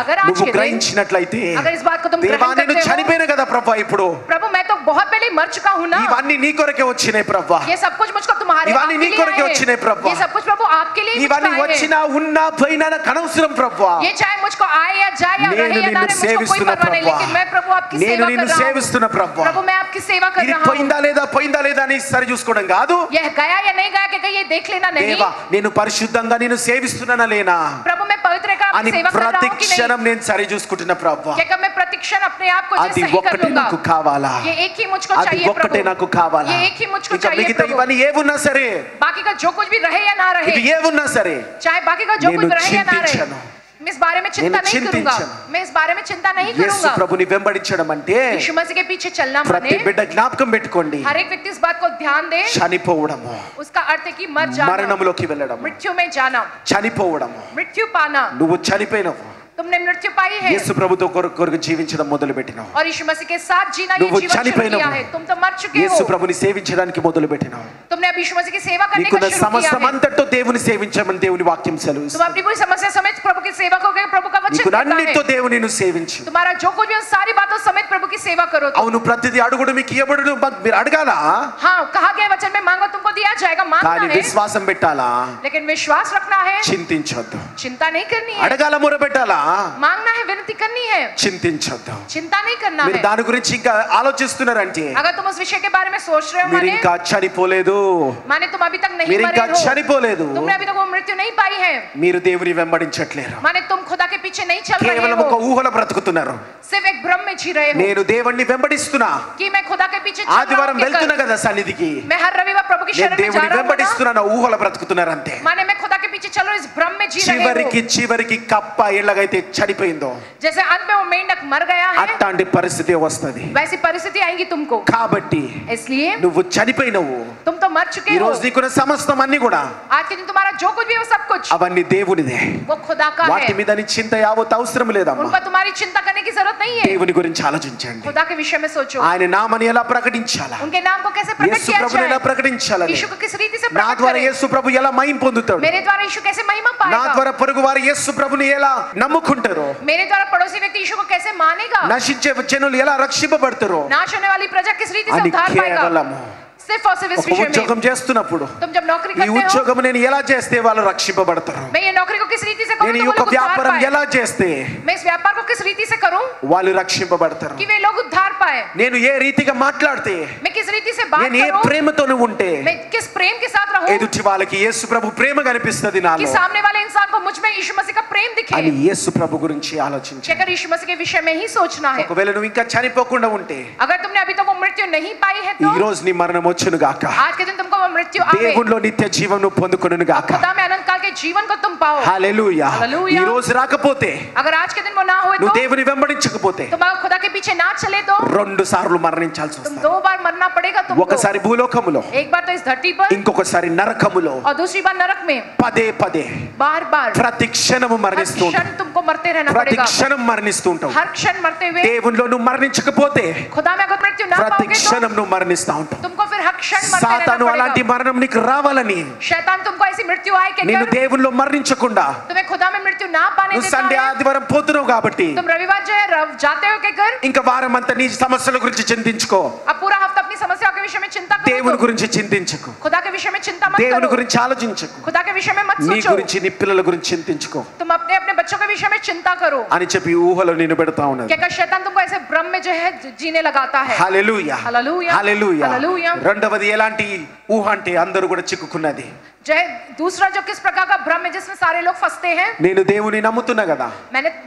S2: अगर आज
S1: నువ్వు
S2: के दिन
S1: గ్రహించినట్లయితే,
S2: अगर इस बात को तुम
S1: దేవా
S2: ग्रहण
S1: నేను
S2: करते हो,
S1: చనిపోయిన కదా ప్రభా, ఇప్పుడు
S2: प्रभु मैं तो बहुत पहले ही मर चुका हूँ ना,
S1: ఇవన్నీ నీ కొరకే వచ్చినాయి ప్రభా,
S2: ये सब कुछ मुझको तुम्हारे
S1: ఇవన్నీ
S2: आपके
S1: నీ
S2: लिए
S1: కొరకే
S2: आए
S1: వచ్చినాయి
S2: हैं।
S1: ప్రభా.
S2: ये सब कुछ प्रभु आपके लिए ही
S1: ఇవన్నీ
S2: मुझको आए हैं।
S1: వచ్చినా ఉన్నా పోయినా నాకు అనవసరం ప్రభా.
S2: ये चाहे मुझको आए या जाए या
S1: నేను
S2: रहे या ना
S1: నిన్ను
S2: रहे मुझको कोई
S1: సేవిస్తున్న
S2: परवाह नहीं,
S1: ప్రభా,
S2: लेकिन मैं प्रभु आपकी
S1: నేను
S2: सेवा
S1: నిన్ను
S2: कर रहा हूँ।
S1: సేవిస్తున్న ప్రభా.
S2: प्रभु मैं आपकी सेवा कर
S1: ఇది
S2: रहा हूँ।
S1: పోయిందా లేదా అని సరి చూసుకోవడం కాదు.
S2: यह गया या नहीं गया कि ये देख लेना नहीं।
S1: దేవా నేను పరిశుద్ధంగా నేను సేవిస్తున్నానా లేనా
S2: प्रभु मैं पवित्र रहकर
S1: అని
S2: आपकी सेवा कर रहा
S1: ప్రతి
S2: हूँ कि नहीं।
S1: క్షణం నేను సరి చూసుకుంటున్న ప్రభా.
S2: क्या मैं प्रतिक्षण अपने आप को
S1: అది
S2: सही कर
S1: ఒక్కటే
S2: लूंगा।
S1: నాకు కావాలా,
S2: ये एक ही मुझको
S1: అది
S2: चाहिए
S1: ఒక్కటే
S2: प्रभु।
S1: నాకు కావాలా.
S2: ये एक ही मुझको
S1: ఇంకా
S2: चाहिए
S1: మిగతా
S2: प्रभु।
S1: ఇవన్నీ ఏవున్నా సరే,
S2: बाकी का जो कुछ भी रहे या ना रहे,
S1: ఇవి ఏవున్నా సరే
S2: चाहे बाकी का जो
S1: నేను
S2: कुछ रहे या ना रहे,
S1: చింతించను.
S2: मैं इस बारे में चिंता
S1: నేను
S2: नहीं करूंगा।
S1: చింతించను.
S2: मैं इस बारे में चिंता नहीं
S1: యేసు
S2: करूंगा।
S1: ప్రభుని వెంబడించడం అంటే
S2: यीशु मसीह के पीछे चलना
S1: ప్రతి
S2: माने
S1: బిడ్డ జ్ఞాపకం పెట్టుకోండి,
S2: हर एक व्यक्ति इस बात को ध्यान दे,
S1: చనిపోవడము,
S2: उसका अर्थ है कि मर जाना,
S1: మరణంలోకి వెళ్ళడము,
S2: मृत्यु में जाना,
S1: చనిపోవడము.
S2: मृत्यु पाना।
S1: నువ్వు చనిపోయినవు,
S2: तुमने मृत्यु पाई है
S1: యేసు ప్రభుతో కొరకు జీవించడం మొదలు పెట్టినావు.
S2: और यीशु मसीह के साथ जीना ये
S1: నువ్వు
S2: जीवन शुरू
S1: చనిపోయినావు.
S2: किया है। तुम तो मर चुके
S1: యేసు
S2: हो।
S1: ప్రభుని సేవించడానికి మొదలు పెట్టినావు.
S2: तुमने अब यीशु मसीह की सेवा करने का
S1: నీకున్న
S2: शुरू किया
S1: సమస్తం
S2: है।
S1: అంతటితో దేవుని సేవించమని దేవుని వాక్యం
S2: तुम
S1: సెలవిస్తుంది.
S2: अपनी पूरी समस्या समेत प्रभु की सेवा करोगे, प्रभु का वचन
S1: నీకు
S2: कहता
S1: అన్నిటితో
S2: है।
S1: దేవుని నువ్వు సేవించు.
S2: तुम्हारा जो कुछ भी उन सारी बातों समेत प्रभु की सेवा करो।
S1: అవును ప్రతిదీ అడుగుడు మీకు ఇవ్వబడును, మీరు అడగాల,
S2: हाँ कहा गया वचन में मांगो तुमको दिया जाएगा, मांगना
S1: కానీ
S2: है
S1: విశ్వాసం పెట్టాలా,
S2: लेकिन विश्वास रखना है,
S1: చింతించొద్దు.
S2: चिंता नहीं करनी है।
S1: అడగాల, మొరపెట్టాలా,
S2: मांगना है, विनती करनी है,
S1: చింతించొద్దు.
S2: चिंता नहीं करना
S1: మీరు
S2: है।
S1: దాని గురించి ఇంకా ఆలోచిస్తున్నారంటే
S2: अगर तुम उस विषय के बारे में सोच रहे हो
S1: మీరు ఇంకా చనిపోలేదు,
S2: माने तुम अभी तक नहीं
S1: మీరు
S2: मरे
S1: ఇంకా
S2: हो,
S1: చనిపోలేదు,
S2: तुमने अभी तक वो मृत्यु नहीं पाई है,
S1: మీరు దేవుని వెంబడించట్లేరు,
S2: माने तुम खुदा के पीछे नहीं चल रहे
S1: కేవలం ఒక
S2: हो,
S1: ఊహలో బ్రతుకుతున్నారు.
S2: सिर्फ एक भ्रम में जी रहे हो
S1: నేను దేవుణ్ణి వెంబడిస్తున్నా,
S2: कि मैं खुदा के पीछे चल रहा
S1: ఆదివారం
S2: हूं
S1: వెళ్తున్నా
S2: कहकर।
S1: కదా సన్నిధికి,
S2: मैं हर रविवार प्रभु की
S1: నేను
S2: शरण में जा
S1: దేవుని
S2: रहा हूं ना,
S1: వెంబడిస్తున్నాను, ఊహలో బ్రతుకుతున్నారు అంతే.
S2: माने मैं खुदा के पीछे चल रहा हूं, इस भ्रम में जी रहे
S1: చివరికి కప్ప ఎలాగైతే చనిపోయిందో
S2: हो। जैसे अंत में वो मेंढक मर गया है,
S1: అట్లాంటి పరిస్థితి వస్తది.
S2: वैसी परिस्थिति आएगी तुमको।
S1: కాబట్టి
S2: इसलिए
S1: నువ్వు చనిపోయినవు.
S2: तुम तो मर चुके
S1: ఈ
S2: हो।
S1: రోజు నీకున్న సమస్తం అన్ని కూడా
S2: आज के दिन तुम्हारा जो कुछ भी है वो सब कुछ
S1: అవన్నీ దేవునిదే.
S2: वो खुदा का
S1: వాటి
S2: है।
S1: మీద నీ చింత యావత్ అవసరం
S2: उन
S1: లేదమ్మా.
S2: पर तुम्हारी चिंता करने की जरूरत नहीं है।
S1: దేవుని గురించి ఆలోచించండి.
S2: खुदा के विषय में सोचो,
S1: ఆయన నామని ఎలా ప్రకటించాలా,
S2: उनके नाम को कैसे प्रकट
S1: యేసు
S2: किया
S1: ప్రభుని ఎలా
S2: जाए,
S1: ప్రకటించాలని,
S2: यीशु को किस रीति से
S1: నా
S2: प्रकट
S1: ద్వారా
S2: करें,
S1: యేసు ప్రభు ఎలా మహిమ పొందుతాడు,
S2: मेरे द्वारा यीशु कैसे महिमा
S1: నా
S2: पाएगा,
S1: ద్వారా పొరుగు వారు యేసు ప్రభుని ఎలా నమ్ముకుంటారో,
S2: मेरे द्वारा पड़ोसी व्यक्ति यीशु को कैसे मानेगा,
S1: నశించే జనులు ఎలా రక్షింపబడతారో
S2: नाश होने वाली प्रजा किस रीति से
S1: అని
S2: उद्धार पाएगा।
S1: కేవలము
S2: सिर्फ और सिर्फ इस
S1: ఒక
S2: विषय
S1: ఉద్యోగం
S2: में
S1: చేస్తున్నప్పుడు
S2: तुम जब नौकरी
S1: ఈ
S2: करते हो,
S1: ఉద్యోగం నేను ఎలా చేస్తే వాళ్ళు రక్షింపబడతారు,
S2: मैं ये नौकरी को किस रीति से करूं
S1: నేను
S2: तो
S1: ఈ
S2: वो
S1: యొక్క
S2: लोग उद्धार
S1: వ్యాపారం
S2: पाए,
S1: ఎలా చేస్తే
S2: मैं इस व्यापार को किस रीति से करूं
S1: వాళ్ళు రక్షింపబడతారు,
S2: कि वे लोग उद्धार पाए,
S1: నేను ఏ రీతిగా మాట్లాడితే,
S2: मैं किस रीति से बात
S1: నేను ఏ
S2: करूं,
S1: ప్రేమతోనే ఉంటే
S2: मैं किस प्रेम के साथ रहूं
S1: ఎదుటి వాళ్ళకి యేసు ప్రభు ప్రేమ కనిపిస్తది
S2: कि
S1: నాలో
S2: सामने वाले इंसान को मुझ में यीशु मसीह का प्रेम दिखे।
S1: అని యేసు ప్రభు గురించి ఆలోచించు.
S2: कि अगर यीशु मसीह के विषय में ही सोचना है,
S1: ఒకవేళ నువ్వు ఇంకా చనిపోకుండా ఉంటే
S2: अगर तुमने अभी तक वो मृत्यु नहीं पाई है
S1: ఈ
S2: तो
S1: రోజు నీ మరణం వచ్చును గాక.
S2: आज के दिन तुमको वो मृत्यु आवे,
S1: దేవునిలో నిత్య జీవం నువ్వు పొందుకొనును గాక.
S2: खुदा में अनंत काल के जीवन को तुम पाओ.
S1: హల్లెలూయా.
S2: హల్లెలూయా.
S1: ఈ రోజు రాకపోతే,
S2: अगर आज के दिन वो ना हुए
S1: నువ్వు
S2: तो,
S1: దేవుని వెంబడించకపోతే
S2: तुम अगर खुदा के पीछे ना चले तो
S1: 2 సార్లు మరణించాల్సి
S2: तुम
S1: వస్తుంది.
S2: 2 बार मरना पड़ेगा तुमको.
S1: ఒకసారి భూలోకములో,
S2: एक बार तो इस धरती पर
S1: ఇంకొకసారి నరకములో,
S2: और दूसरी बार नरक में.
S1: పదే పదే
S2: बार बार
S1: ప్రతి క్షణము
S2: हर
S1: మరణిస్తూ ఉంటావు.
S2: क्षण तुमको मरते रहना
S1: ప్రతి
S2: पड़ेगा.
S1: క్షణం మరణిస్తూ ఉంటావు.
S2: हर क्षण मरते हुए.
S1: దేవునిలో నువ్వు మరణించకపోతే
S2: खुदा में अगर मृत्यु ना
S1: ప్రతి
S2: पाओगे तो
S1: క్షణం నువ్వు మరణిస్తూ ఉంటావు.
S2: तुमको फिर हर क्षण मरते रहना
S1: సాతాను అలాంటి
S2: पड़ेगा.
S1: మరణం నీకు రావాలని,
S2: शैतान तुमको ऐसी मृत्यु आए कि
S1: నేను దేవునిలో మరణించకుండా
S2: तुम्हें खुदा में मृत्यु ना पाने
S1: నువ్వు
S2: देता
S1: సండే
S2: है.
S1: ఆదివారం పోతున్నావు కాబట్టి
S2: तुम रविवार जो है जाते हो के घर,
S1: ఇంకా వారం అంతా నీ సమస్యల గురించి చింతించుకో.
S2: अब पूरा हफ्ता अपनी समस्याओं के विषय में चिंता
S1: దేవుని
S2: करो.
S1: గురించి చింతించుకో.
S2: खुदा के विषय में चिंता मत
S1: దేవుని
S2: करो.
S1: గురించి ఆలోచించుకో.
S2: खुदा के विषय में मत
S1: నీ
S2: सोचो.
S1: గురించి నీ పిల్లల గురించి చింతించుకో
S2: तुम अपने अपने बच्चों के विषय में चिंता करो.
S1: అని చెప్పి ఊహలో నిన్ను పెడతా ఉన్నది.
S2: क्या शैतान तुमको ऐसे भ्रम में जो है जीने लगाता है.
S1: హల్లెలూయా.
S2: హల్లెలూయా.
S1: హల్లెలూయా.
S2: హల్లెలూయా.
S1: రెండవది ఎలాంటి ఊహ అంటే అందరూ కూడా చిక్కుకున్నది.
S2: जय दूसरा जो किस प्रकार का भ्रम है जिसमें सारे लोग फंसते हैं.
S1: నేను దేవుని నమ్ముతున్నా కదా,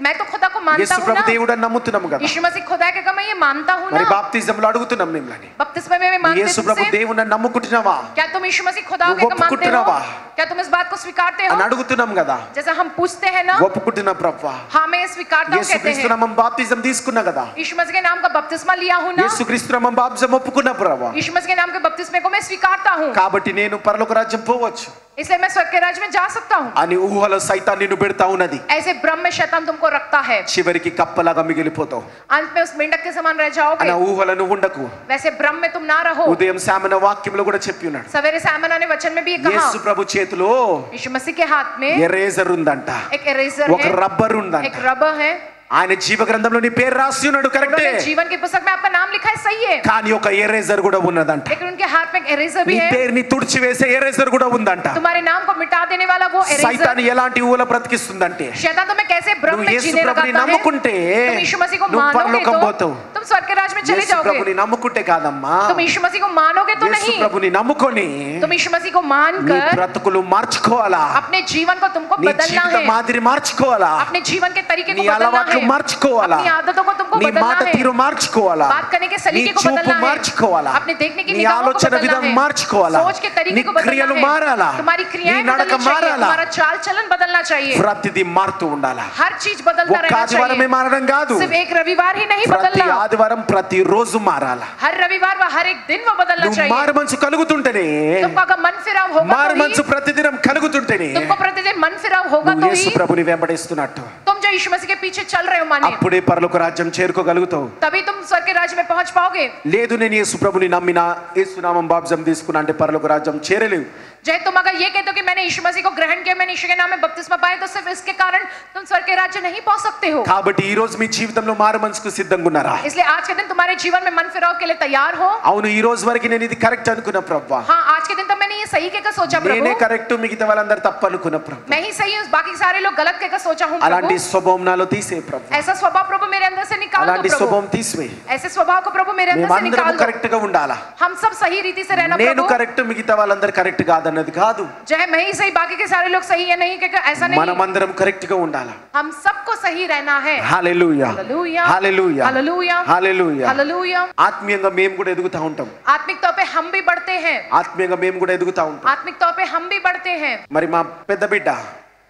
S2: मैं तो खुदा को मानता
S1: యేసు
S2: हूँ
S1: ప్రభు
S2: ना.
S1: దేవుడు అని నమ్ముతున్నాము కదా.
S2: यीशु मसीह खुदा के मैं ये मानता हूँ
S1: మరి
S2: ना.
S1: బాప్తిజంలో అడుగుతున్నాం మిమ్మల్ని,
S2: बपतिस्मा में मैं मानते
S1: యేసు ప్రభు
S2: तुमसे.
S1: దేవుని నమ్ముకుంటున్నావా
S2: क्या तुम यीशु मसीह खुदा
S1: నువ్వు
S2: के मानते हो?
S1: ఒప్పుకుంటున్నావా?
S2: क्या तुम इस बात को स्वीकारते हो?
S1: అని అడుగుతున్నాం కదా.
S2: जैसा हम पूछते हैं ना,
S1: ఒప్పుకుంటున్నా ప్రభు.
S2: हाँ मैं स्वीकारता हूँ
S1: యేసు
S2: कहते
S1: క్రీస్తు
S2: हैं.
S1: నామం బాప్తిజం తీసుకున్నా కదా.
S2: यीशु मसीह के नाम का बपतिस्मा लिया हूँ ना.
S1: యేసు క్రీస్తు నామం బాప్తిజం ఒప్పుకున్నా ప్రభు.
S2: यीशु मसीह के नाम के बपतिस्मे को मैं स्वीकारता हूँ,
S1: కాబట్టి నేను పరలోక రాజ్యం పోవచ్చు
S2: इसलिए मैं स्वर्ग के राज्य में जा सकता हूँ.
S1: అని ఊహలో సైతాన్ నిన్ను పెడతా ఉన్నది.
S2: ऐसे भ्रम में शैतान तुमको रखता है.
S1: చివరికి కప్పలాగా మిగిలిపోతావు.
S2: अंत में उस मेंढक के समान रह जाओगे.
S1: అన్న ఊహలో నువ్వు ఉండకు.
S2: वैसे भ्रम में तुम ना रहो.
S1: ఉదయం సామెన వాక్యంలో కూడా చెప్పి ఉన్నాడు.
S2: सवेरे सामना ने वचन में भी ये कहा,
S1: యేసు ప్రభు చేతిలో
S2: यीशु मसीह के हाथ में
S1: ఎరేజర్ ఉందంట,
S2: एक इरेजर
S1: ఒక
S2: है,
S1: రబ్బర్ ఉందంట.
S2: एक रबर है.
S1: ఆయన జీవ గ్రంథంలో నీ పేరు రాసి ఉన్నాడు, కరెక్టే.
S2: उन्होंने जीवन की पुस्तक में आपका नाम लिखा है, सही है.
S1: కానీ ఒక ఎరేజర్ కూడా ఉన్నదంట.
S2: लेकिन उनके हाथ में एक इरेजर भी
S1: నీ
S2: है.
S1: పేరుని తుడిచి వేసే ఎరేజర్ కూడా ఉందంట.
S2: तुम्हारे नाम को मिटा देने वाला वो
S1: సైతాన్
S2: इरेजर.
S1: ఎలాంటి ఊహలో బ్రతికిస్తుందంటే,
S2: शैतान तुम्हें कैसे भ्रम
S1: నువ్వు
S2: में
S1: యేసు
S2: जीने
S1: ప్రభుని
S2: लगाता है.
S1: నమ్ముకుంటే
S2: तुम यीशु मसीह को
S1: నువ్వు
S2: मानोगे
S1: పరలోకం
S2: तो
S1: పోతావు.
S2: तुम स्वर्ग के राज्य में चले
S1: యేసు
S2: जाओगे.
S1: ప్రభుని నమ్ముకుంటే కాదమ్మా,
S2: तुम यीशु मसीह को मानोगे तो
S1: యేసు
S2: नहीं.
S1: ప్రభుని నమ్ముకొని
S2: तुम यीशु मसीह को
S1: నీ
S2: मानकर
S1: బ్రతుకులు మార్చుకోవాలా.
S2: अपने जीवन को तुमको
S1: నీ
S2: बदलना
S1: జీవిత
S2: है.
S1: మాదిరి మార్చుకోవాలా.
S2: अपने जीवन के तरीके को
S1: నీ
S2: बदलना
S1: అలవాట్లు
S2: है.
S1: మార్చుకోవాలా.
S2: अपनी आदतों को तुमको
S1: నీ
S2: बदलना
S1: మాట
S2: है.
S1: తీరు మార్చుకోవాలా.
S2: बात करने के
S1: నీ
S2: सलीके को
S1: చూపు
S2: बदलना है.
S1: మార్చుకోవాలా.
S2: अपने देखने की
S1: నీ
S2: निगाहों को
S1: ఆలోచన
S2: बदलना
S1: విధానం
S2: है.
S1: మార్చుకోవాలా.
S2: सोच के तरीके
S1: నీ
S2: को बदलना
S1: క్రియలు
S2: है.
S1: మారాలా.
S2: तुम्हारी
S1: నీ
S2: क्रियाएं
S1: నడక
S2: बदलनी चाहिए.
S1: మారాలా.
S2: तुम्हारा चाल चलन बदलना चाहिए.
S1: ప్రతిదీ మారుతూ ఉండాలా.
S2: हर चीज बदलता
S1: ఒక్క
S2: रहना
S1: ఆదివారమే
S2: चाहिए.
S1: మారడం కాదు,
S2: सिर्फ एक रविवार ही नहीं
S1: ప్రతి
S2: बदलना.
S1: ఆదివారం ప్రతి రోజు మారాలా.
S2: हर रविवार व हर एक दिन वो बदलना
S1: నువ్వు
S2: चाहिए.
S1: మారు మనసు కలుగుతుంటేనే,
S2: तुमको अगर मन फिराव होगा
S1: మారు
S2: तो
S1: మనసు
S2: ही,
S1: ప్రతిదినం కలుగుతుంటేనే
S2: तुमको प्रतिदिन मन फिराव होगा
S1: నువ్వు
S2: तो
S1: యేసు
S2: ही
S1: ప్రభుని వెంబడిస్తున్నట్టు.
S2: तुम जो यीशु मसीह के पीछे चल रहे हो माने,
S1: అప్పుడే పరలోక రాజ్యం చేరుకోగలుగుతావు.
S2: तभी तुम स्वर्ग के राज्य में पहुंच पाओगे.
S1: లేదు నేను యేసు ప్రభుని నమ్మినా, యేసు నామం బాప్తిజం తీసుకున్నా అంటే పరలోక రాజ్యం చేరలేవు.
S2: जय तुम अगर ये कहते हो कि मैंने यीशु मसीह को ग्रहण किया, मैंने यीशु के नाम में बपतिस्मा पाया, तो सिर्फ इसके कारण तुम स्वर्ग के राज्य नहीं पहुंच सकते हो.
S1: కాబట్టి ఈ రోజు మీ జీవితంలో మారు మనసుకు సిద్ధంగా ఉన్నారా?
S2: इसलिए आज के दिन तुम्हारे जीवन में मन फिराव के लिए तैयार हो.
S1: అవును, ఈ రోజు వరకు నేను ఇది కరెక్ట్ అనుకున్నా ప్రభువా,
S2: हाँ, आज के दिन तो मैंने ये सही कहकर सोचा
S1: నేనే
S2: प्रभु,
S1: కరెక్ట్, మిగతా వాళ్ళందరూ తప్పు అనుకున్నా ప్రభు.
S2: मैं ही सही हूँ, बाकी सारे लोग गलत कहकर सोचा हूँ
S1: అలాంటి
S2: प्रभु.
S1: స్వభావం నాలో తీసే ప్రభు.
S2: ऐसा स्वभाव प्रभु मेरे अंदर से निकाल
S1: అలాంటి
S2: दो प्रभु.
S1: స్వభావం తీసివేయి.
S2: ऐसे स्वभाव को प्रभु मेरे अंदर से
S1: మేమందరం
S2: निकाल दो.
S1: కరెక్ట్ గా ఉండాలా.
S2: हम सब सही रीति से रहना
S1: నేను
S2: प्रभु.
S1: కరెక్ట్, మిగతా వాళ్ళందరూ కరెక్ట్ కాదన్నది కాదు.
S2: जय मैं ही सही, बाकी के सारे लोग सही है नहीं, क्योंकि ऐसा नहीं.
S1: మనమందరం కరెక్ట్ గా ఉండాలా.
S2: हम सबको सही रहना है.
S1: హల్లెలూయా,
S2: हालेलुया,
S1: హల్లెలూయా,
S2: हालेलुया,
S1: హల్లెలూయా.
S2: हालेलुया.
S1: ఆత్మీయంగా మేము కూడా ఎదుగుతా ఉంటాం.
S2: आत्मिक तौर पे हम भी बढ़ते हैं.
S1: ఆత్మీయంగా మేము కూడా ఎదుగుతా ఉంటాం.
S2: आत्मिक तौर पे हम भी बढ़ते हैं.
S1: మరి మా పెద్ద బిడ్డ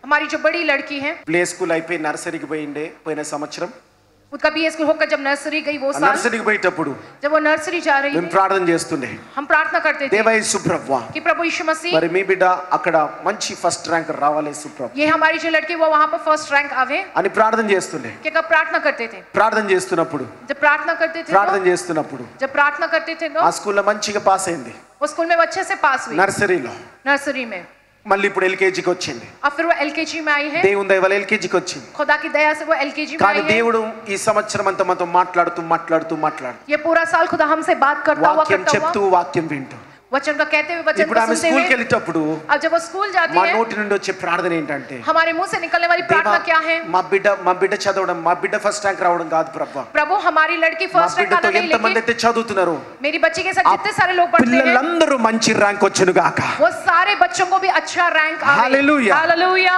S2: हमारी जो बड़ी लड़की है,
S1: ప్లే స్కూల్ అయిపోయి నర్సరీకి పోయిండే పోయిన సంవత్సరం.
S2: उसका भी स्कूल होकर जब नर्सरी गई वो साल,
S1: నర్సరీకి పోయేటప్పుడు
S2: जब वो नर्सरी जा रही
S1: మేము
S2: थी,
S1: ప్రార్థన చేస్తుండే,
S2: हम प्रार्थना करते थे
S1: దేవా యేసు ప్రభువా,
S2: कि प्रभु यीशु मसीह,
S1: మరి మీ బిడ్డ అక్కడ మంచి ఫస్ట్ ర్యాంక్ రావాలి యేసు ప్రభు
S2: ये हमारी जो लड़की वो वहां पर फर्स्ट रैंक आवे,
S1: అని ప్రార్థన చేస్తుండే.
S2: कि कब प्रार्थना करते थे.
S1: ప్రార్థన చేస్తున్నప్పుడు
S2: जब प्रार्थना करते थे
S1: ప్రార్థన చేస్తున్నప్పుడు
S2: जब प्रार्थना करते थे
S1: ఆ స్కూల్లో మంచిగా పాస్ అయింది.
S2: वो स्कूल में वो अच्छे से पास हुई,
S1: నర్సరీలో.
S2: नर्सरी में.
S1: మళ్ళీ ఇప్పుడు ఎల్కేజీకి వచ్చింది.
S2: और फिर वो एलकेजी में आई है.
S1: దేవుని దయ వల్ల ఎల్కేజీకి వచ్చింది.
S2: खुदा की दया से वो एलकेजी में
S1: కానీ
S2: आई है.
S1: దేవుడు ఈ సంవత్సరం అంతా మనతో మాట్లాడుతూ
S2: ये पूरा साल खुदा हमसे बात करता हुआ
S1: వాక్యం
S2: करता
S1: చెప్తూ
S2: हुआ,
S1: వాక్యం వింటూ
S2: वचन का कहते हुए वचन
S1: ఇప్పుడు
S2: को
S1: ఆమె
S2: सुनते
S1: స్కూల్కి
S2: हुए
S1: వెళ్ళేటప్పుడు
S2: अब जब वो स्कूल जाती
S1: మా
S2: है
S1: నోటి నుండి వచ్చే ప్రార్థన ఏంటంటే
S2: हमारे मुंह से निकलने वाली
S1: దేవా,
S2: प्रार्थना क्या है?
S1: మా బిడ్డ చదవడం, మా బిడ్డ ఫస్ట్ ర్యాంక్ రావడం కాదు ప్రభా,
S2: प्रभु हमारी लड़की
S1: మా
S2: फर्स्ट रैंक
S1: బిడ్డతో
S2: आना नहीं,
S1: ఎంతమంది
S2: लेकिन
S1: అయితే చదువుతున్నారు
S2: मेरी बच्ची के साथ जितने सारे लोग पढ़ते हैं
S1: పిల్లలందరూ మంచి ర్యాంక్ వచ్చును గాక.
S2: वो सारे बच्चों को भी अच्छा रैंक आए।
S1: हालेलुया।
S2: हालेलुया।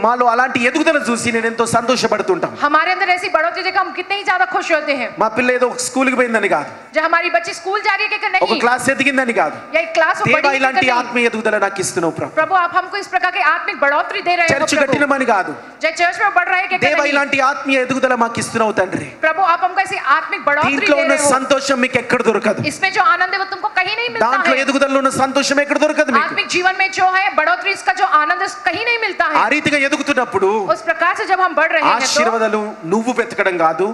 S1: మాలో అలాంటి ఎదుగుదల చూసి నేను ఎంతో సంతోషపడుతుంటాం.
S2: हमारे अंदर ऐसी बढ़ोतरी देखकर हम कितने ही ज्यादा खुश होते हैं।
S1: మా పిల్ల ఏదో స్కూల్కి పోయిందని కాదు,
S2: जब हमारी बच्ची स्कूल जा रही है कि
S1: ఒక
S2: नहीं,
S1: క్లాస్ ఎదిగిందని కాదు,
S2: या एक क्लास में
S1: దేవా
S2: बढ़ी है
S1: ఇలాంటి
S2: कि नहीं।
S1: ఆత్మీయ ఎదుగుదల నాకు ఇస్తున్నావు ప్రభు.
S2: प्रभु आप हमको इस प्रकार की आत्मिक बढ़ोतरी दे रहे हैं
S1: చర్చ్
S2: प्रभु।
S1: కట్టినమని కాదు,
S2: जब चर्च में बढ़ रहे हैं कि
S1: దేవా
S2: नहीं।
S1: ఇలాంటి ఆత్మీయ ఎదుగుదల మాకు ఇస్తున్నావు తండ్రి.
S2: प्रभु आप हमको ऐसी आत्मिक बढ़ोतरी
S1: దీంట్లో
S2: दे
S1: ఉన్న
S2: रहे हो।
S1: సంతోషం మీకు ఎక్కడ దొరకదు,
S2: इसमें जो आनंद है वो तुमको कहीं नहीं मिलता
S1: దాంట్లో
S2: है।
S1: ఎదుగుదలలో ఉన్న సంతోషం ఎక్కడ దొరకదు మీకు.
S2: आत्मिक जीवन में जो है बढ़ोतरी, इसका जो आनंद है कहीं नहीं मिलता
S1: ఆ
S2: है।
S1: రీతిగా ఎదుగుతున్నప్పుడు
S2: उस प्रकार से जब हम बढ़ रहे हैं तो
S1: ఆశీర్వాదాలు నువ్వు వెతకడం కాదు,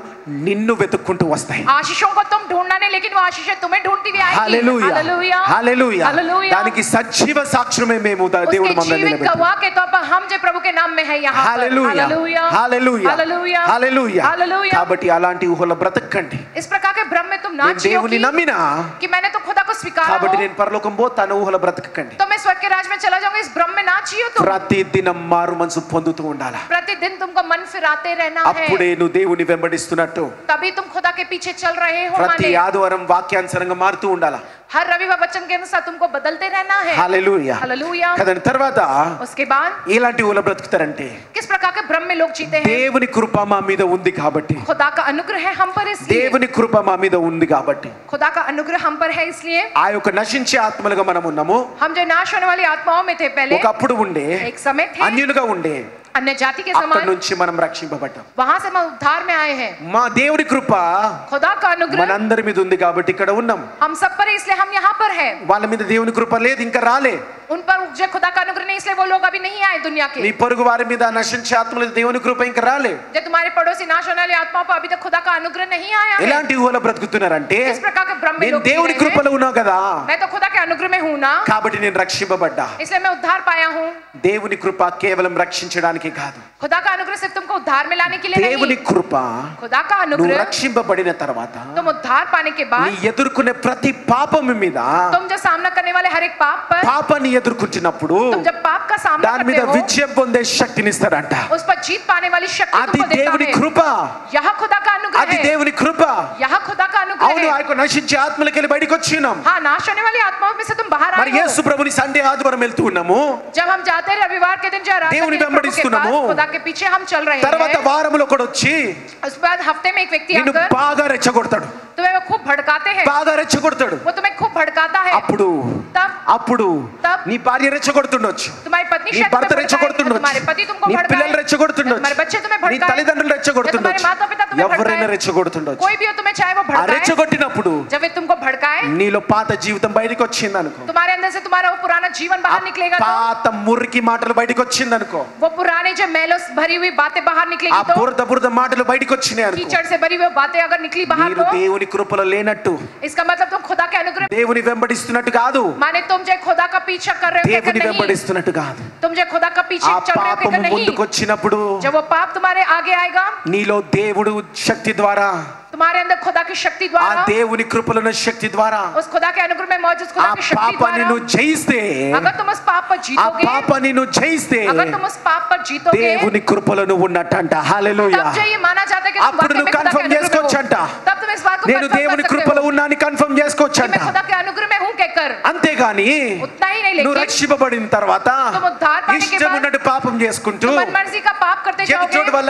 S1: నిన్ను వెతుక్కుంటూ వస్తాయి.
S2: आशीषों को तुम ढूंढना नहीं, लेकिन वो आशीषें तुम्हें ढूंढती हुई आएगी।
S1: హల్లెలూయా,
S2: हालेलुया।
S1: హల్లెలూయా.
S2: हालेलुया।
S1: దానికి సజీవ సాక్ష్యమే మేము దేవుడు
S2: उसके
S1: మమ్మల్ని
S2: जीवित
S1: నిలబెట్టాడు.
S2: गवाह के तौर पर हम जो प्रभु के नाम में है यहाँ पर।
S1: హల్లెలూయా,
S2: हालेलुया।
S1: హల్లెలూయా,
S2: हालेलुया।
S1: హల్లెలూయా.
S2: हालेलुया।
S1: కాబట్టి అలాంటి ఊహల బ్రతకండి.
S2: इस प्रकार के भ्रम में तुम ना
S1: నేను
S2: जियो
S1: దేవుని నమ్మినా
S2: कि मैंने तो खुदा को स्वीकारा
S1: కాబట్టి
S2: हो,
S1: నేను పరలోకం పోతాను, ఊహల బ్రతకండి.
S2: तो मैं स्वर्ग के राज में चला जाऊंगा। इस भ्रम में ना जियो तुम।
S1: ప్రతి దినం మారు మనసు పొందుతూ ఉండాలా,
S2: प्रतिदिन तुमको मन फिराते रहना है,
S1: అప్పుడే నువ్వు దేవుని వెంబడిస్తున్నట్టు.
S2: तभी तुम खुदा के पीछे चल रहे हो।
S1: ప్రతి
S2: माने
S1: ఆదివారం వాక్యానుసారంగా మారుతూ ఉండాలా.
S2: हर रविवार वचन के अनुसार तुमको बदलते रहना है।
S1: హల్లెలూయా.
S2: हालेलुया।
S1: కదండి. తర్వాత
S2: उसके बाद
S1: ఎలాంటి ఊహల బ్రతుకుతారంటే
S2: किस प्रकार के भ्रम में लोग जीते हैं?
S1: దేవుని కృప మా మీద ఉంది కాబట్టి,
S2: खुदा का अनुग्रह है हम पर, इसलिए
S1: దేవుని కృప మా మీద ఉంది కాబట్టి
S2: खुदा का अनुग्रह हम पर है, इसलिए
S1: ఆ యొక్క నశించే ఆత్మలుగా మనం ఉన్నాము.
S2: हम जो नाश होने वाली आत्माओं में थे पहले,
S1: ఒకప్పుడు ఉండే,
S2: एक समय थे
S1: అన్యులుగా ఉండే,
S2: अन्य जाति के
S1: అక్కడి
S2: समान,
S1: నుంచి మనం రక్షింపబడ్డాం.
S2: वहां से हम उद्धार में आए हैं।
S1: మా దేవుడి కృప
S2: खुदा का अनुग्रह
S1: మనందరి మీద ఉంది కాబట్టి ఇక్కడ ఉన్నాం.
S2: हम सब पर है, इसलिए हम यहाँ पर है।
S1: వాళ్ళ మీద దేవుని కృప లేదు, ఇంకా రాలే.
S2: उन पर जो खुदा का अनुग्रह नहीं, इसलिए वो लोग अभी नहीं आए दुनिया के।
S1: నీ పొరుగు వారి మీద నశించే ఆత్మల దేవుని కృప ఇంకా రాలే.
S2: जो तुम्हारे पड़ोसी नाश होने वाली आत्माओं पर अभी तक खुदा का अनुग्रह नहीं आया है।
S1: ఎలాంటి ఊహలో బ్రతుకుతున్నారంటే
S2: इस प्रकार के भ्रम में
S1: నేను
S2: लोग जी
S1: దేవుని
S2: रहे
S1: కృపలో
S2: हैं।
S1: ఉన్నా కదా,
S2: मैं तो खुदा के अनुग्रह में हूँ ना,
S1: కాబట్టి నేను రక్షింపబడ్డా.
S2: इसलिए मैं उद्धार पाया हूँ।
S1: దేవుని కృప కేవలం రక్షించడానికి కాదు,
S2: खुदा का अनुग्रह सिर्फ तुमको उद्धार में लाने के लिए
S1: దేవుని
S2: नहीं,
S1: కృప
S2: खुदा का
S1: నువ్వు
S2: अनुग्रह
S1: రక్షింపబడిన తర్వాత
S2: तुम उद्धार पाने के
S1: నీ
S2: बाद
S1: ఎదుర్కొనే ప్రతి పాపం మీద,
S2: तुम जो सामना करने वाले हर एक पाप पर,
S1: పాపాన్ని ఎదుర్కొంటున్నప్పుడు
S2: तुम जब पाप का सामना
S1: దాని మీద
S2: करते हो,
S1: విజయం పొందే శక్తినిస్తాడంట.
S2: उस पर जीत पाने वाली शक्ति
S1: అది
S2: तुमको देता
S1: దేవుని
S2: है।
S1: కృప,
S2: यह खुदा का अनुग्रह
S1: అది
S2: है।
S1: దేవుని కృప.
S2: यह खुदा का अनुग्रह
S1: అవును, ఆ
S2: है।
S1: యొక్క నశించే ఆత్మలకి వెళ్ళి బయటకు వచ్చినాం.
S2: हाँ, नाश होने वाली आत्माओं में से तुम बाहर
S1: మరి
S2: आए हो।
S1: యేసు ప్రభుని సండే ఆదివారం వెళ్తూ ఉన్నాము,
S2: जब हम जाते हैं रविवार के दिन, जो आराधना
S1: దేవుని
S2: के प्रभु के
S1: వెంబడిస్తున్నాము.
S2: पास, खुदा के पीछे हम चल रहे
S1: తర్వాత
S2: हैं।
S1: వారంలో ఒకడు వచ్చి
S2: उसके बाद हफ्ते में एक व्यक्ति
S1: నిన్ను
S2: आकर
S1: బాగా రెచ్చగొడతాడు,
S2: तुम्हें वो खूब भड़काते हैं।
S1: బాగా రెచ్చగొడతాడు.
S2: वो तुम्हें खूब भड़काता है।
S1: అప్పుడు
S2: तब
S1: నీ భార్య రెచ్చగొడుతుండొచ్చు,
S2: तुम्हारी पत्नी
S1: నీ
S2: शायद
S1: భర్త
S2: तुम्हें भड़काए,
S1: రెచ్చగొడుతుండొచ్చు,
S2: तुम्हारे पति तुमको
S1: నీ
S2: भड़काए,
S1: పిల్లలు రెచ్చగొడుతుండొచ్చు,
S2: तुम्हारे बच्चे तुम्हें
S1: నీ
S2: भड़काए,
S1: తల్లిదండ్రులు
S2: तुम्हारे
S1: రెచ్చగొడుతుండొచ్చు,
S2: माता पिता तुम्हें
S1: ఎవరైనా
S2: भड़काए,
S1: రెచ్చగొడుతుండొచ్చు.
S2: कोई भी हो तुम्हें चाहे वो
S1: ఆ
S2: भड़काए।
S1: రెచ్చగొట్టినప్పుడు
S2: जब वे तुमको भड़काए,
S1: నీలో పాత జీవితం బయటకు వచ్చింది అనుకో,
S2: तुम्हारे अंदर से तुम्हारा वो पुराना जीवन बाहर निकलेगा, तो
S1: పాత మురికి మాటలు బయటకు వచ్చింది అనుకో,
S2: वो पुराने जो मैलों से भरी हुई बातें बाहर
S1: ఆ
S2: निकलेगी, तो
S1: బురద మాటలు బయటకు వచ్చినాయి అనుకో,
S2: कीचड़ से भरी हुई बातें अगर निकली बाहर,
S1: మీరు
S2: तो
S1: దేవుని కృపలో లేనట్టు,
S2: इसका मतलब तुम खुदा के अनुग्रह,
S1: దేవుని వెంబడిస్తున్నట్టు కాదు,
S2: माने तुम जो खुदा का पीछा कर रहे हो क्या
S1: దేవుని
S2: नहीं,
S1: వెంబడిస్తున్నట్టు కాదు.
S2: तुम जो खुदा का पीछे
S1: ఆ
S2: चल रहे हो
S1: పాపము
S2: क्या नहीं,
S1: ముందుకు వచ్చినప్పుడు
S2: जब वो पाप तुम्हारे आगे आएगा,
S1: నీలో దేవుడు శక్తి ద్వారా,
S2: तुम्हारे अंदर खुदा की शक्ति
S1: ఆ
S2: द्वारा,
S1: దేవుని కృపలో ఉన్న శక్తి ద్వారా
S2: उस खुदा के अनुग्रह में मौजूद
S1: ఆ
S2: खुदा की शक्ति
S1: పాపాన్ని
S2: द्वारा,
S1: నువ్వు జయిస్తే,
S2: अगर तुम उस पाप पर
S1: ఆ
S2: जीतोगे,
S1: పాపాన్ని నువ్వు జయిస్తే
S2: अगर तुम उस पाप पर जीतोगे,
S1: దేవుని కృపలో నువ్వు ఉన్నట్టంట. హల్లెలూయా.
S2: तब जो ये माना जाता है कि तुम
S1: అప్పుడు
S2: वाकई में
S1: నువ్వు
S2: खुदा के
S1: కన్ఫర్మ్
S2: अनुग्रह में
S1: చేసుకోవచ్చంట,
S2: हो। तब तुम इस बात को
S1: నేను
S2: confirm
S1: దేవుని
S2: कर सकते
S1: కృపలో
S2: हो
S1: ఉన్నాను కన్ఫర్మ్
S2: कि
S1: చేసుకోవచ్చంట.
S2: मैं खुदा के अनुग्रह में हूँ कहकर।
S1: అంతేగాని
S2: उतना ही नहीं,
S1: నువ్వు
S2: लेकिन
S1: రక్షింపబడిన తర్వాత
S2: तुम उद्धार पाने के
S1: ఇష్టం
S2: बाद
S1: ఉన్నట్టు పాపం చేసుకుంటూ,
S2: तुम मनमर्जी का पाप करते जाओगे,
S1: ఎదుటి వల్ల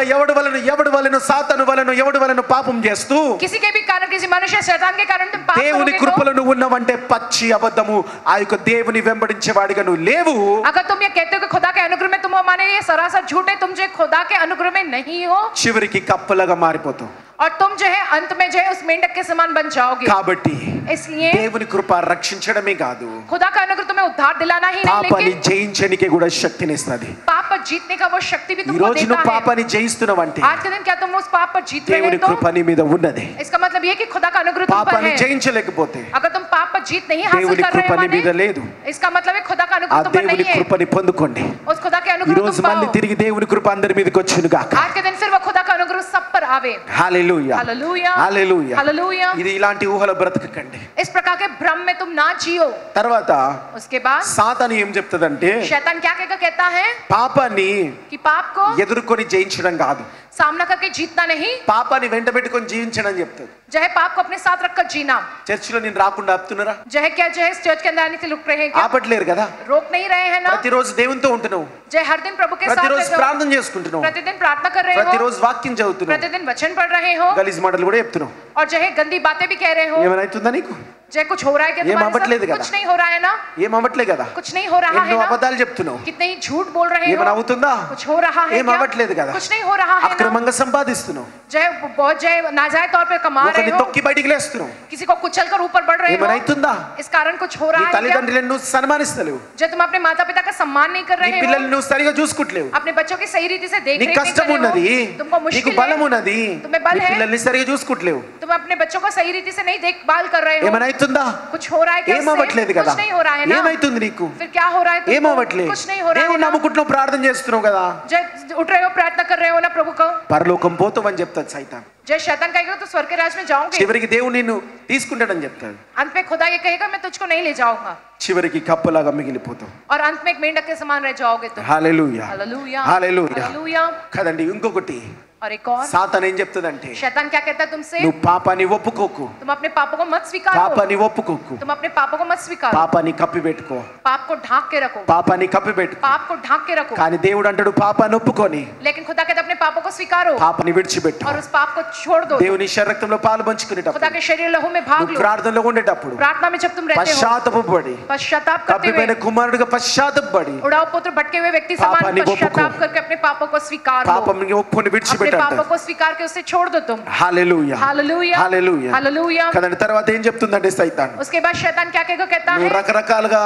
S1: ఎవడి వలన సాతాను వలన ఎవడి వలన పాపం చేస్తూ,
S2: किसी के भी कारण, किसी मनुष्य शैतान के कारण तुम पाप
S1: దేవుని
S2: करोगे,
S1: కృపలో నువ్వు ఉన్నావంటే పచ్చి అబద్ధము. ఆ యొక్క దేవుని వెంబడించేవాడిగా నువ్వు లేవు.
S2: अगर तुम ये कहते हो कि खुदा के अनुग्रह में तुम हो, माने ये सरासर झूठ है, तुम जो खुदा के अनुग्रह में नहीं हो,
S1: చివరికి కప్పలాగా మారిపోతావు.
S2: और तुम जो है अंत में जो है उस मेंढक के समान बन जाओगे।
S1: కాబట్టి
S2: इसलिए
S1: దేవుని కృప రక్షించడమే కాదు,
S2: खुदा का अनुग्रह तुम्हें उद्धार दिलाना ही नहीं,
S1: పాపాన్ని
S2: लेकिन
S1: జయించడానికి కూడా శక్తినిస్తుంది.
S2: पाप पर जीतने का वो शक्ति भी
S1: ఈ
S2: तुमको
S1: రోజు
S2: देता
S1: నువ్వు
S2: है।
S1: పాపాన్ని జయిస్తున్నావంటే
S2: आज के दिन क्या तुम उस पाप पर जीत रहे
S1: దేవుని
S2: हो, तो
S1: కృప నీ మీద ఉన్నది.
S2: इसका मतलब ये कि खुदा का अनुग्रह तुम पर
S1: పాపాన్ని
S2: है।
S1: జయించలేకపోతే
S2: अगर तुम पाप पर जीत नहीं हासिल
S1: దేవుని
S2: कर रहे
S1: కృప
S2: हो,
S1: నీ మీద
S2: माने
S1: లేదు.
S2: इसका मतलब है खुदा का
S1: ఆ
S2: अनुग्रह तुम पर
S1: దేవుని
S2: नहीं है।
S1: కృపని పొందుకోండి.
S2: उस खुदा के
S1: ఈ
S2: अनुग्रह
S1: రోజు
S2: तुम
S1: మళ్ళీ
S2: पाओ।
S1: తిరిగి దేవుని కృప అందరి మీదకి వచ్చును గాక.
S2: आज के दिन फिर वो खुदा का अनुग्रह सब पर आवे।
S1: హల్లెలూయా
S2: हालेलुया
S1: హల్లెలూయా
S2: हालेलुया।
S1: ఇది ఇలాంటి ఊహల బ్రతకకండి.
S2: इस प्रकार के भ्रम में तुम ना जियो।
S1: తర్వాత
S2: उसके बाद
S1: సాతాను ఏం చెప్తదంటే
S2: शैतान क्या कहता है
S1: పాపాన్ని
S2: कि पाप को
S1: ఎదుర్కొని జయించడం కాదు,
S2: सामना करके जीतना नहीं,
S1: పాపాన్ని వెంట పెట్టుకొని జీవించడం చెప్తుంది.
S2: जो है पाप को अपने साथ रखकर जीना।
S1: చర్చిలో నేను రాకుండా ఆపుతున్నారా?
S2: जो है क्या, जो है चर्च के अंदर आने से रुक रहे हैं क्या?
S1: ఆపట్లేరు కదా.
S2: रोक नहीं रहे हैं ना।
S1: ప్రతిరోజు దేవునితో ఉంటున్నావు,
S2: जो हर दिन प्रभु के साथ
S1: ప్రతిరోజు
S2: रहते हो,
S1: ప్రార్థన చేసుకుంటున్నావు,
S2: प्रतिदिन प्रार्थना कर रहे हो,
S1: ప్రతిరోజు వాక్యం చదువుతున్నావు,
S2: प्रतिदिन वचन पढ़ रहे हो,
S1: గలీజ్ మాటలు కూడా చెప్తున్నావు.
S2: और जो है गंदी बातें भी कह रहे हो।
S1: ఏమైతుందా నీకు?
S2: जो है कुछ हो रहा है क्या
S1: ये
S2: तुम्हारे
S1: मामटले
S2: साथ?
S1: दिखा
S2: कुछ नहीं हो रहा है ना,
S1: ఏం అవ్వట్లే కదా.
S2: कुछ नहीं हो रहा है
S1: ఎన్నో
S2: ना,
S1: అబద్ధాలు చెప్తున్నావు,
S2: कितने ही झूठ बोल रहे हो,
S1: ఏమైనా అవుతుందా?
S2: कुछ हो रहा है
S1: ఏం
S2: क्या?
S1: అవ్వట్లేదు కదా.
S2: कुछ नहीं हो रहा है ना,
S1: అక్రమంగా సంపాదిస్తున్నావు,
S2: जो है बहुत जो है नाजायज तौर पे कमा रहे
S1: ఒకరిని
S2: हो,
S1: తొక్కి బయటికి లేస్తున్నావు,
S2: किसी को कुचल कर ऊपर बढ़ रहे
S1: ఏమైనా
S2: हो,
S1: అవుతుందా?
S2: इस कारण कुछ हो
S1: నీ
S2: रहा है क्या?
S1: తల్లిదండ్రులను నువ్వు సన్మానిస్తలేవు,
S2: जो तुम अपने माता पिता का सम्मान नहीं कर
S1: నీ
S2: रहे
S1: పిల్లల్ని
S2: हो,
S1: నువ్వు సరిగా చూసుకుంటలేవు,
S2: अपने बच्चों की सही रीति से देख
S1: నీకు
S2: रेख नहीं
S1: కష్టం
S2: कर रहे
S1: ఉన్నది,
S2: हो, तुमको
S1: నీకు
S2: मुश्किल
S1: బలం
S2: है,
S1: ఉన్నది,
S2: तुम्हें बल
S1: నీ
S2: है,
S1: పిల్లల్ని సరిగా చూసుకుంటలేవు,
S2: तुम अपने बच्चों को सही रीति से नहीं देखभाल कर रहे हो,
S1: ఏమైనా అవుతుందా?
S2: कुछ हो रहा है क्या?
S1: ఏం
S2: इससे?
S1: అవ్వట్లేదు కదా.
S2: कुछ नहीं हो रहा है ना,
S1: ఏమైతుంది నీకు?
S2: फिर क्या हो रहा है
S1: ఏం
S2: तुमको?
S1: అవ్వట్లేదు.
S2: कुछ नहीं हो रहा है
S1: దేవుని
S2: ना,
S1: నమ్ముకుంటున్నావు, ప్రార్థన చేస్తున్నావు కదా,
S2: जब उठ रहे हो प्रार्थना कर रहे हो ना प्रभु को,
S1: పరలోకం పోతావని చెప్తాడు సైతాన్.
S2: जय शैतान कहेगा तो स्वर्ग के राज में जाओगे,
S1: చివరికి దేవుడు నిన్ను తీసుకుంటాడని చెప్తాడు.
S2: अंत में खुदा ये कहेगा मैं तुझको नहीं ले जाऊंगा,
S1: చివరికి కప్పలాగా మిగిలిపోతావు.
S2: और अंत में एक मेंढक के समान रह जाओगे तुम।
S1: హల్లెలూయా
S2: हालेलुया
S1: హల్లెలూయా
S2: हालेलुया।
S1: కదండి. ఇంకొకటి
S2: और एक और
S1: సాతాన్ ఏం చెప్తుందంటే,
S2: शैतान क्या कहता है तुमसे?
S1: నువ్వు పాపాన్ని ఒప్పుకోకు,
S2: तुम अपने पापों को मत स्वीकारो,
S1: పాపాన్ని ఒప్పుకోకు,
S2: तुम अपने पापों को मत स्वीकारो,
S1: పాపాన్ని కప్పిపెట్టుకో,
S2: पाप को ढांक के रखो,
S1: పాపాన్ని కప్పిపెట్టుకో.
S2: पाप को ढांक के रखो।
S1: కానీ దేవుడు అంటాడు పాపాన్ని ఒప్పుకొని
S2: लेकिन खुदा कहता है अपने पापों को स्वीकारो
S1: పాపాన్ని విడిచిపెట్టు.
S2: और उस पाप को छोड़ दो।
S1: దేవుని శరీరక్తంలో పాలు
S2: खुदा
S1: పంచుకునేటప్పుడు,
S2: के शरीर लहू में भाग
S1: నువ్వు
S2: लो,
S1: ప్రార్థనలో ఉండేటప్పుడు
S2: प्रार्थना में जब तुम रहते हो
S1: పశ్చాత్తాపపడి
S2: पश्चाताप करते
S1: తప్పిపోయిన
S2: हुए,
S1: కుమారుడిగా పశ్చాత్తాపడి
S2: उड़ाओ पुत्र भटके हुए व्यक्ति समान
S1: पापाన్ని
S2: पश्चाताप
S1: ఒప్పుకో.
S2: करके अपने पापों को स्वीकार लो,
S1: పాపంని ఒప్పుకొని
S2: अपने
S1: విడిచిపెట్టాడు.
S2: पापों को स्वीकार के उससे छोड़ दो तुम।
S1: హల్లెలూయా
S2: हालेलुया
S1: హల్లెలూయా
S2: हालेलुया।
S1: కదండి. తర్వాత ఏం చెప్తుందంటే సైతాన్,
S2: उसके बाद शैतान क्या कहेगा? कहता
S1: నువ్వు
S2: है
S1: రకరకాలుగా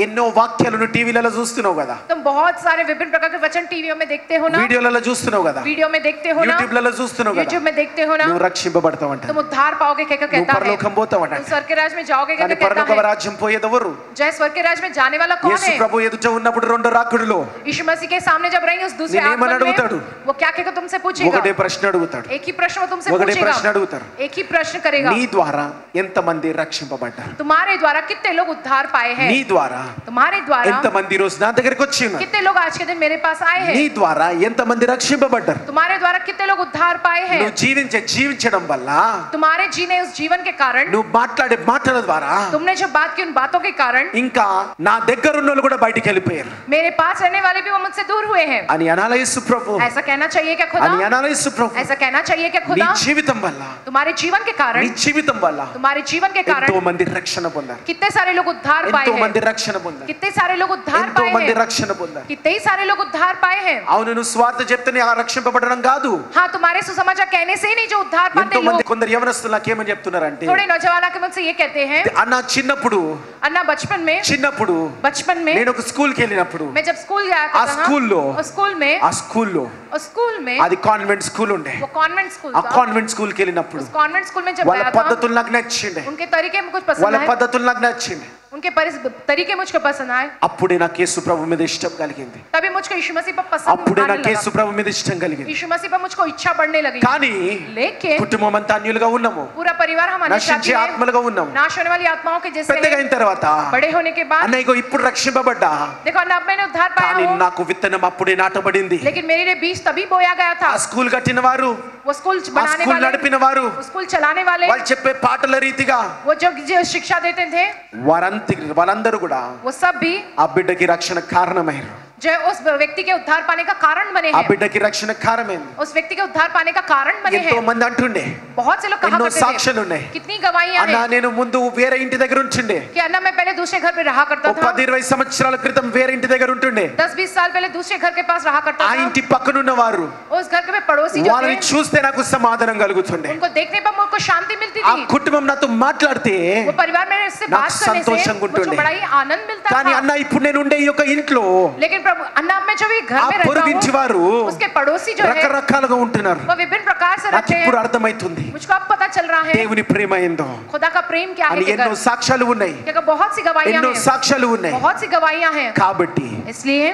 S1: ఎన్నో వాక్యాలను టీవీలలో చూస్తున్నావు కదా,
S2: तुम बहुत सारे विभिन्न प्रकार के वचन टीवियों में देखते हो ना,
S1: వీడియోలలో చూస్తున్నావు కదా,
S2: वीडियो में देखते हो ना,
S1: యూట్యూబ్లలో చూస్తున్నావు కదా,
S2: यूट्यूब में देखते हो ना,
S1: నువ్వు రక్షింపబడతావంట,
S2: तुम उद्धार पाओगे कहकर
S1: నువ్వు
S2: कहता है,
S1: పరలోకం పోతావంట.
S2: तुम स्वर्ग के राज में जाओगे
S1: కానీ
S2: कहकर कहता
S1: పరలోక
S2: है।
S1: రాజ్యం పోయేదెవరు?
S2: जय स्वर्ग के राज में जाने वाला कौन
S1: యేసు
S2: है?
S1: ప్రభు ఎదుట ఉన్నప్పుడు రెండో రాకుడిలో
S2: यीशु मसीह के सामने जब रहेंगे उस दूसरे
S1: నేనేమని
S2: आगमन
S1: అడుగుతాడు?
S2: में, वो क्या कहकर तुमसे पूछेगा?
S1: ఒకటే ప్రశ్న అడుగుతాడు,
S2: एक ही प्रश्न वो तुमसे
S1: ఒకటే
S2: पूछेगा,
S1: ప్రశ్న అడుగుతారు,
S2: एक ही प्रश्न करेगा,
S1: నీ ద్వారా ఎంతమంది రక్షింపబడ్డారు?
S2: तुम्हारे द्वारा कितने लोग उद्धार पाए हैं?
S1: నీ ద్వారా
S2: तुम्हारे द्वारा
S1: ఎంతమంది రోజు నా దగ్గరికి వచ్చి ఉన్నారు?
S2: कितने लोग आज के दिन मेरे पास आए
S1: నీ
S2: हैं?
S1: ద్వారా ఎంతమంది రక్షింపబడ్డారు?
S2: तुम्हारे द्वारा कितने लोग उद्धार पाए हैं?
S1: నువ్వు జీవించడం వల్ల,
S2: तुम्हारे जीने उस जीवन के कारण,
S1: నువ్వు మాట్లాడే మాటల ద్వారా
S2: तुमने जो बात की उन बातों के कारण,
S1: ఇంకా నా దగ్గర ఉన్న వాళ్ళు కూడా బయటికి వెళ్ళిపోయారు
S2: मेरे पास रहने वाले भी वो मुझसे दूर हुए हैं।
S1: అని అనాల యేసు ప్రభు,
S2: ऐसा कहना चाहिए क्या खुदा?
S1: అని అనాల యేసు ప్రభు.
S2: ऐसा कहना चाहिए क्या
S1: నీ
S2: खुदा?
S1: జీవితం వల్ల,
S2: तुम्हारे जीवन के
S1: నీ
S2: कारण,
S1: జీవితం వల్ల
S2: तुम्हारे जीवन के
S1: ఎంతో
S2: कारण
S1: మంది రక్షణ పొందారు,
S2: कितने सारे लोग उद्धार पाए
S1: ఎంతో
S2: हैं,
S1: మంది రక్షణ పొందారు,
S2: कितने सारे लोग उद्धार
S1: ఎంతో
S2: पाए
S1: మంది
S2: हैं,
S1: రక్షణ పొందారు.
S2: कितने ही सारे लोग उद्धार पाए हैं।
S1: అవును, నువ్వు స్వార్థ చెప్తేనే ఆ రక్షింపబడడం కాదు.
S2: हाँ, तुम्हारे सुसमाचार कहने से ही नहीं जो उद्धार पाते
S1: ఎంతో మంది
S2: लोग।
S1: కొందరు యవనస్తులు నాకేమని చెప్తున్నారంటే,
S2: थोड़े नौजवान आके मुझसे ये कहते हैं,
S1: అన్న చిన్నప్పుడు
S2: अन्ना बचपन में
S1: నేను ఒక స్కూల్ కి వెళ్ళినప్పుడు,
S2: मैं जब स्कूल गया
S1: ఆ
S2: था
S1: స్కూల్లో
S2: उस स्कूल में
S1: ఆ స్కూల్
S2: में
S1: అది కాన్వెంట్ స్కూల్ ఉండే.
S2: वो कॉन्वेंट स्कूल
S1: ఆ
S2: था।
S1: కాన్వెంట్ స్కూల్ కి వెళ్ళినప్పుడు
S2: उस कॉन्वेंट स्कूल में जब
S1: వాళ్ళ
S2: गया था,
S1: పద్ధతులు నాకు నచ్చిండే,
S2: उनके तरीके में कुछ
S1: వాళ్ళ
S2: पसंद आए,
S1: పద్ధతులు నాకు నచ్చింది.
S2: उनके तरीके मुझको पसंद आए,
S1: అప్పుడే నాకు యేసు ప్రభు మీద ఇష్టం కలిగింది,
S2: तभी मुझको यीशु मसीह पर पसंद
S1: అప్పుడే
S2: आने
S1: నాకు
S2: लगा।
S1: యేసు ప్రభు మీద ఇష్టం కలిగింది.
S2: यीशु मसीह पर मुझको इच्छा बढ़ने लगी।
S1: కానీ
S2: लेकिन
S1: కుటుంబం అంతా అన్యులుగా ఉన్నాము,
S2: पूरा परिवार हम अनिश्चित
S1: నశించే
S2: हैं,
S1: ఆత్మలుగా ఉన్నాము.
S2: नाश होने वाली आत्माओं के जैसे
S1: పెద్దగా
S2: हैं।
S1: అయిన తర్వాత
S2: बड़े होने के बाद
S1: అన్నయ్యగో ఇప్పుడు రక్షింపబడ్డా,
S2: देखो अन्ना, अब मैंने उद्धार पाया
S1: కానీ
S2: हूँ,
S1: నాకు విత్తనం అప్పుడే నాటబడింది.
S2: लेकिन मेरे लिए बीज तभी बोया गया था।
S1: ఆ స్కూల్ కట్టిన వారు,
S2: वो स्कूल
S1: ఆ
S2: बनाने
S1: స్కూల్
S2: वाले,
S1: నడిపిన వారు,
S2: वो स्कूल चलाने वाले,
S1: వాళ్ళు చెప్పే పాటల రీతిగా
S2: वो जो शिक्षा देते थे,
S1: వాళ్ళందరూ కూడా
S2: वो सब भी
S1: ఆ బిడ్డకి రక్షణ కారణమయ్యారు.
S2: जो उस व्यक्ति के उद्धार पाने का कारण बने
S1: ఆ
S2: हैं,
S1: బిడ్డకి రక్షణ కారణమైంది.
S2: उस व्यक्ति के उद्धार पाने का कारण बने
S1: ఎంతో
S2: हैं।
S1: మంది అంటుండే,
S2: बहुत से लोग कहा
S1: ఎన్నో
S2: करते
S1: సాక్ష్యాలు
S2: थे,
S1: ఉన్నాయి,
S2: कितनी गवाहियां
S1: అన్న
S2: हैं
S1: నేను ముందు వేరే ఇంటి దగ్గర ఉంటుండే,
S2: कि अन्ना मैं पहले दूसरे घर पे रहा करता
S1: ఒక
S2: था,
S1: 10-20 సంవత్సరాల క్రితం వేరే ఇంటి దగ్గర ఉంటుండే.
S2: 10-20 साल पहले दूसरे घर के पास रहा करता
S1: ఆ
S2: था।
S1: ఇంటి పక్కనున్న వారు
S2: उस घर के पड़ोसी जो
S1: వాళ్ళని
S2: थे,
S1: చూస్తే నాకు సమాధానం కలుగుతుండే.
S2: उनको देखने पर मुझको शांति मिलती
S1: ఆ
S2: थी।
S1: కుటుంబం నాతో మాట్లాడితే
S2: वो परिवार मेरे से
S1: నాకు
S2: बात करने से
S1: సంతోషంగా
S2: मुझको
S1: ఉంటుండే.
S2: बड़ा ही आनंद मिलता
S1: కానీ
S2: था।
S1: అన్న ఇప్పుడు నేను ఉండే ఈ యొక్క ఇంట్లో
S2: लेकिन प्रभु अन्नाम में जब ये घर
S1: ఆ
S2: में रहता
S1: పొరుగించి వారు
S2: हूँ उसके पड़ोसी जो है
S1: రకరకాలుగా ఉంటున్నారు.
S2: वो विभिन्न प्रकार से
S1: నాకు
S2: रहते
S1: ఇప్పుడు
S2: हैं.
S1: అర్థమవుతుంది
S2: मुझको अब पता चल रहा है
S1: దేవుని ప్రేమ ఏందో
S2: खुदा का प्रेम क्या है
S1: అని
S2: कि
S1: ఎన్నో సాక్ష్యాలు ఉన్నాయి,
S2: क्या बहुत सी गवाहियां
S1: ఎన్నో
S2: हैं,
S1: సాక్ష్యాలు ఉన్నాయి.
S2: बहुत सी गवाहियां हैं.
S1: కాబట్టి
S2: इसलिए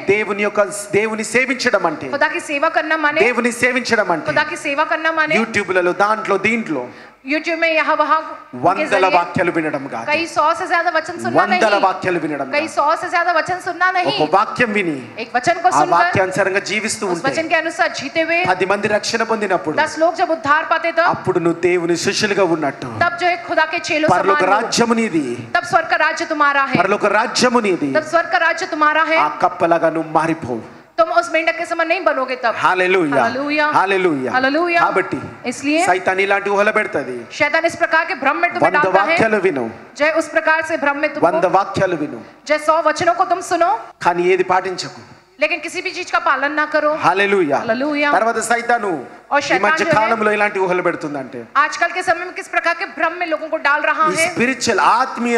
S1: దేవుని సేవించడం అంటే,
S2: खुदा की सेवा करना माने,
S1: దేవుని సేవించడం అంటే
S2: खुदा की सेवा करना माने
S1: యూట్యూబ్లలో దాంట్లో దీంట్లో
S2: यूट्यूब में यहाँ वहाँ के
S1: వందల
S2: जरिए
S1: వాక్యాలు వినడం కాదు,
S2: कई 100 से ज्यादा वचन सुनना
S1: వందల
S2: नहीं,
S1: వాక్యాలు వినడం
S2: कई
S1: కాదు.
S2: 100 से ज्यादा वचन सुनना
S1: ఒక
S2: नहीं,
S1: వాక్యం విని
S2: एक वचन को
S1: ఆ
S2: सुनकर
S1: వాక్యానుసారంగా జీవిస్తూ
S2: उस
S1: ఉంటే
S2: वचन के अनुसार जीते हुए
S1: 10 మంది రక్షణ పొందినప్పుడు
S2: 10 लोग जब उद्धार पाते
S1: అప్పుడు నువ్వు దేవుని శిష్యులుగా ఉన్నట్టు.
S2: तब जो है खुदा के चेलों
S1: పరలోక
S2: समान हो,
S1: రాజ్యము నీది,
S2: तब स्वर्ग का राज्य तुम्हारा है,
S1: పరలోక రాజ్యము నీది.
S2: तब स्वर्ग का राज्य तुम्हारा है.
S1: ఆ కప్పలాగా నువ్వు మారిపోవు.
S2: तुम उस मेंढक के समान नहीं बनोगे तब.
S1: హల్లెలూయా
S2: हालेलुया,
S1: హల్లెలూయా.
S2: हालेलुया.
S1: కాబట్టి
S2: इसलिए
S1: సైతాన్ ఇలాంటి ఊహలు పెడతది.
S2: शैतान इस प्रकार के भ्रम में तुम्हें
S1: 100
S2: डालता है.
S1: వాక్యాలు విను,
S2: जय उस प्रकार से भ्रम में
S1: 100
S2: तुमको,
S1: వాక్యాలు విను,
S2: जय 100 वचनों को तुम सुनो
S1: కానీ ఏది పాటించకు.
S2: लेकिन किसी भी चीज का पालन ना करो.
S1: హల్లెలూయా.
S2: హల్లెలూయా.
S1: తర్వాత సైతాను
S2: और
S1: ఈ
S2: शैतान
S1: మధ్య
S2: जो है
S1: కాలంలో ఇలాంటి ఊహలు పెడుతుందంటే
S2: आजकल के समय में किस प्रकार के भ्रम में लोगों को डाल रहा
S1: ఈ
S2: है.
S1: స్పిరిచువల్ ఆత్మీయ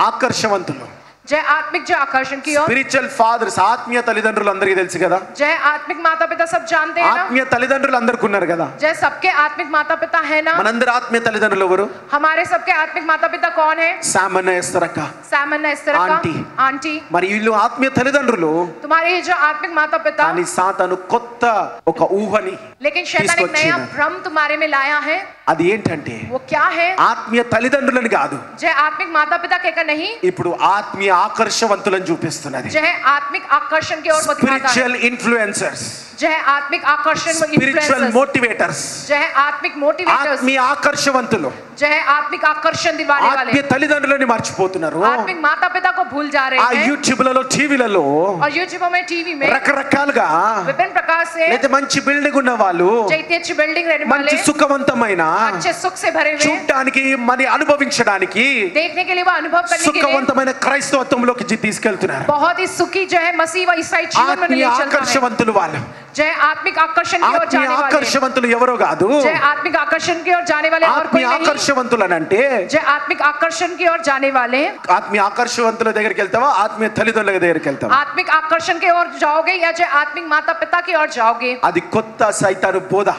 S1: ఆకర్షవంతులు,
S2: जय आत्मिक जो आकर्षण की ओर,
S1: స్పిరిచువల్ ఫాదర్స్, ఆత్మీయ తల్లిదండ్రులు అందరికీ తెలుసు కదా,
S2: जय आत्मिक माता पिता सब जानते हैं ना.
S1: ఆత్మీయ తల్లిదండ్రులు అందరికి ఉన్నారు కదా.
S2: जय सबके आत्मिक माता पिता है ना.
S1: మనందరి ఆత్మీయ తల్లిదండ్రులు ఎవరు?
S2: हमारे सबके आत्मिक माता पिता कौन है?
S1: సామన్న ఎస్తరక.
S2: सैमन इस तरह का
S1: आंटी.
S2: आंटी.
S1: మరి వీళ్ళు ఆత్మీయ తల్లిదండ్రులు,
S2: तुम्हारे ये जो आत्मिक माता पिता,
S1: కానీ సాతాను కొత్త ఒక ఊహని,
S2: लेकिन शैतान एक नया
S1: తీసుకొచ్చిన.
S2: भ्रम तुम्हारे में लाया है.
S1: అది ఏంటంటే
S2: वो क्या है?
S1: ఆత్మీయ తల్లిదండ్రులని కాదు,
S2: जय आत्मिक माता पिता कहकर नहीं,
S1: ఇప్పుడు ఆత్మీయ ఆకర్షవంతులను చూపిస్తున్నది.
S2: जय आत्मिक आकर्षण की ओर वो दिखाता है.
S1: స్పిరిచువల్ ఇన్ఫ్లుయెన్సర్స్,
S2: जय आत्मिक आकर्षण वो
S1: స్పిరిచువల్
S2: influencers,
S1: మోటివేటర్స్,
S2: जय आत्मिक मोटिवेटर्स,
S1: ఆత్మీయ ఆకర్షవంతులు
S2: जय आत्मिक आकर्षण दिलवाने वाले,
S1: ఆత్మీయ తల్లిదండ్రులని మర్చిపోతున్నారు.
S2: आत्मिक माता पिता को भूल जा
S1: ఆ
S2: रहे हैं.
S1: యూట్యూబ్లలో టీవీలలో
S2: और यूट्यूब में टीवी में
S1: రకరకాలుగా
S2: विभिन्न प्रकार से
S1: లేదా మంచి బిల్డింగ్ ఉన్న వాళ్ళు,
S2: जय इतनी अच्छी बिल्डिंग रहने वाले,
S1: మంచి సుఖవంతమైన
S2: अच्छे सुख से भरे हुए,
S1: చూడటానికి మరి అనుభవించడానికి
S2: देखने के लिए वो अनुभव करने के लिए
S1: సుఖవంతమైన క్రైస్తవత్వంలోకి తీసుకెళ్తున్నారు.
S2: बहुत ही सुखी जो है मसीह व ईसाई जीवन में
S1: ఆత్మీయ
S2: ले चलता है.
S1: ఆకర్షవంతులు వాళ్ళు.
S2: जय आत्मिक आकर्षण की ओर
S1: ఆత్మీయ
S2: जाने वाले,
S1: ఆకర్షవంతులు ఎవరో కాదు,
S2: जय आत्मिक आकर्षण की ओर जाने वाले और कोई
S1: ఆత్మీయ
S2: नहीं.
S1: ఆకర్షవంతులు అని అంటే
S2: जय आत्मिक आकर्षण की ओर जाने वाले,
S1: ఆత్మీయ ఆకర్షవంతుల దగ్గరికి వెళ్తావా, ఆత్మీయ తల్లిదండ్రుల దగ్గరికి వెళ్తావా?
S2: आत्मिक आकर्षण की ओर जाओगे या जय आत्मिक माता पिता की ओर जाओगे?
S1: అది కొత్త సైతాను బోధ,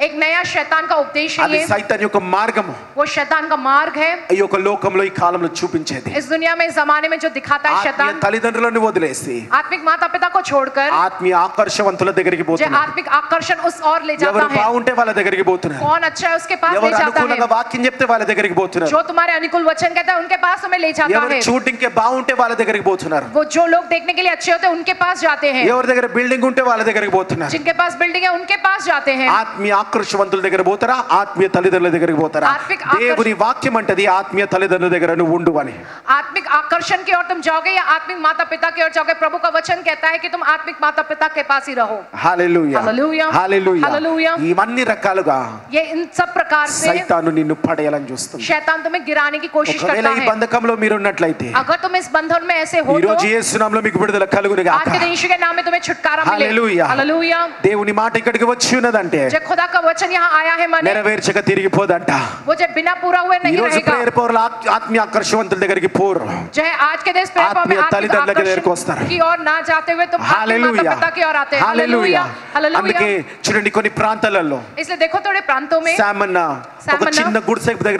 S2: एक नया शैतान का उपदेश है
S1: అది
S2: ये,
S1: సైతాన్ యొక్క మార్గము.
S2: वो शैतान का मार्ग है.
S1: ఈ యొక్క లోకంలో ఈ కాలంలో చూపించేది.
S2: इस दुनिया में इस जमाने में जो दिखाता है
S1: ఆత్మీయ
S2: शैतान,
S1: తల్లిదండ్రులను వదిలేసి
S2: आत्मिक माता पिता को छोड़कर
S1: ఆత్మీయ ఆకర్షవంతుల దగ్గరికి
S2: जय
S1: పోతున్నారు.
S2: आत्मिक आकर्षण उस ओर ले जाता
S1: ఎవరు
S2: है.
S1: బాగుంటే వాళ్ళ దగ్గరికి పోతున్నారు,
S2: कौन अच्छा है उसके पास ले
S1: ఎవరు
S2: जाता
S1: అనుకూలంగా
S2: है.
S1: వాక్యం చెప్తే వాళ్ళ దగ్గరికి పోతున్నారు,
S2: जो तुम्हारे अनुकूल वचन कहता है उनके पास तुम्हें ले जाता
S1: ఎవరు
S2: है.
S1: చూడడానికి బాగుంటే వాళ్ళ దగ్గరికి పోతున్నారు,
S2: वो जो लोग देखने के लिए अच्छे होते हैं उनके पास जाते हैं.
S1: ఎవరి దగ్గర బిల్డింగ్ ఉంటే వాళ్ళ దగ్గరికి పోతున్నారు.
S2: जिनके पास बिल्डिंग है उनके पास जाते हैं.
S1: ఆత్మీయ ఆకర్షవంతుల దగ్గర పోతారా, ఆత్మీయ తల్లిదండ్రుల దగ్గరికి పోతారా?
S2: ఆత్మిక ఆకర్షణ-
S1: దేవుని వాక్యం అంటది ఆత్మీయ తల్లిదండ్రుల దగ్గర నువ్వు ఉండు అని.
S2: आत्मिक आकर्षण की ओर तुम जाओगे या आत्मिक माता पिता की ओर जाओगे? प्रभु का वचन कहता है कि तुम आत्मिक माता पिता के पास ही रहो.
S1: హల్లెలూయా
S2: హల్లెలూయా.
S1: హల్లెలూయా.
S2: హల్లెలూయా.
S1: ఇవన్నీ రకాలుగా
S2: ये इन सब प्रकार से
S1: సైతాను నిన్ను పడేయాలని చూస్తుంది.
S2: शैतान तुम्हें गिराने की कोशिश
S1: ఒకవేళ
S2: करता
S1: ఈ
S2: है.
S1: బంధకంలో మీరు ఉన్నట్లయితే
S2: अगर तुम इस बंधन में ऐसे हो
S1: ఈ
S2: तो
S1: రోజు యేసు నామములో మీకు విడుదల కలుగును
S2: आज
S1: గాక.
S2: के दिन यीशु के नाम में तुम्हें छुटकारा मिले.
S1: హల్లెలూయా.
S2: हालेलुया.
S1: దేవుని మాట ఇక్కడికి వచ్చి ఉన్నదంటే
S2: जब खुदा का वचन यहाँ आया है माने
S1: నెరవేర్చక తిరిగిపోదంట.
S2: वो जब बिना पूरा हुए
S1: ఈ
S2: नहीं
S1: రోజు
S2: रहेगा.
S1: ప్రేయర్ పవర్ల ఆత్మీయ ఆకర్షవంతుల దగ్గరికి పోరు.
S2: चाहे आज के दिन प्रेयर
S1: ఆత్మీయ
S2: में
S1: తల్లిదండ్రుల
S2: आत्मिक
S1: దగ్గరికి వస్తారు.
S2: आकर्षण की ओर ना जाते हुए तुम आत्मिक
S1: హల్లెలూయా
S2: माता पिता की ओर आते हैं.
S1: హల్లెలూయా.
S2: हालेलुया.
S1: అందుకే చూడండి కొన్ని ప్రాంతాలలో
S2: इसलिए देखो थोड़े प्रांतों में
S1: సామన్న ఒక
S2: సామన్న
S1: చిన్న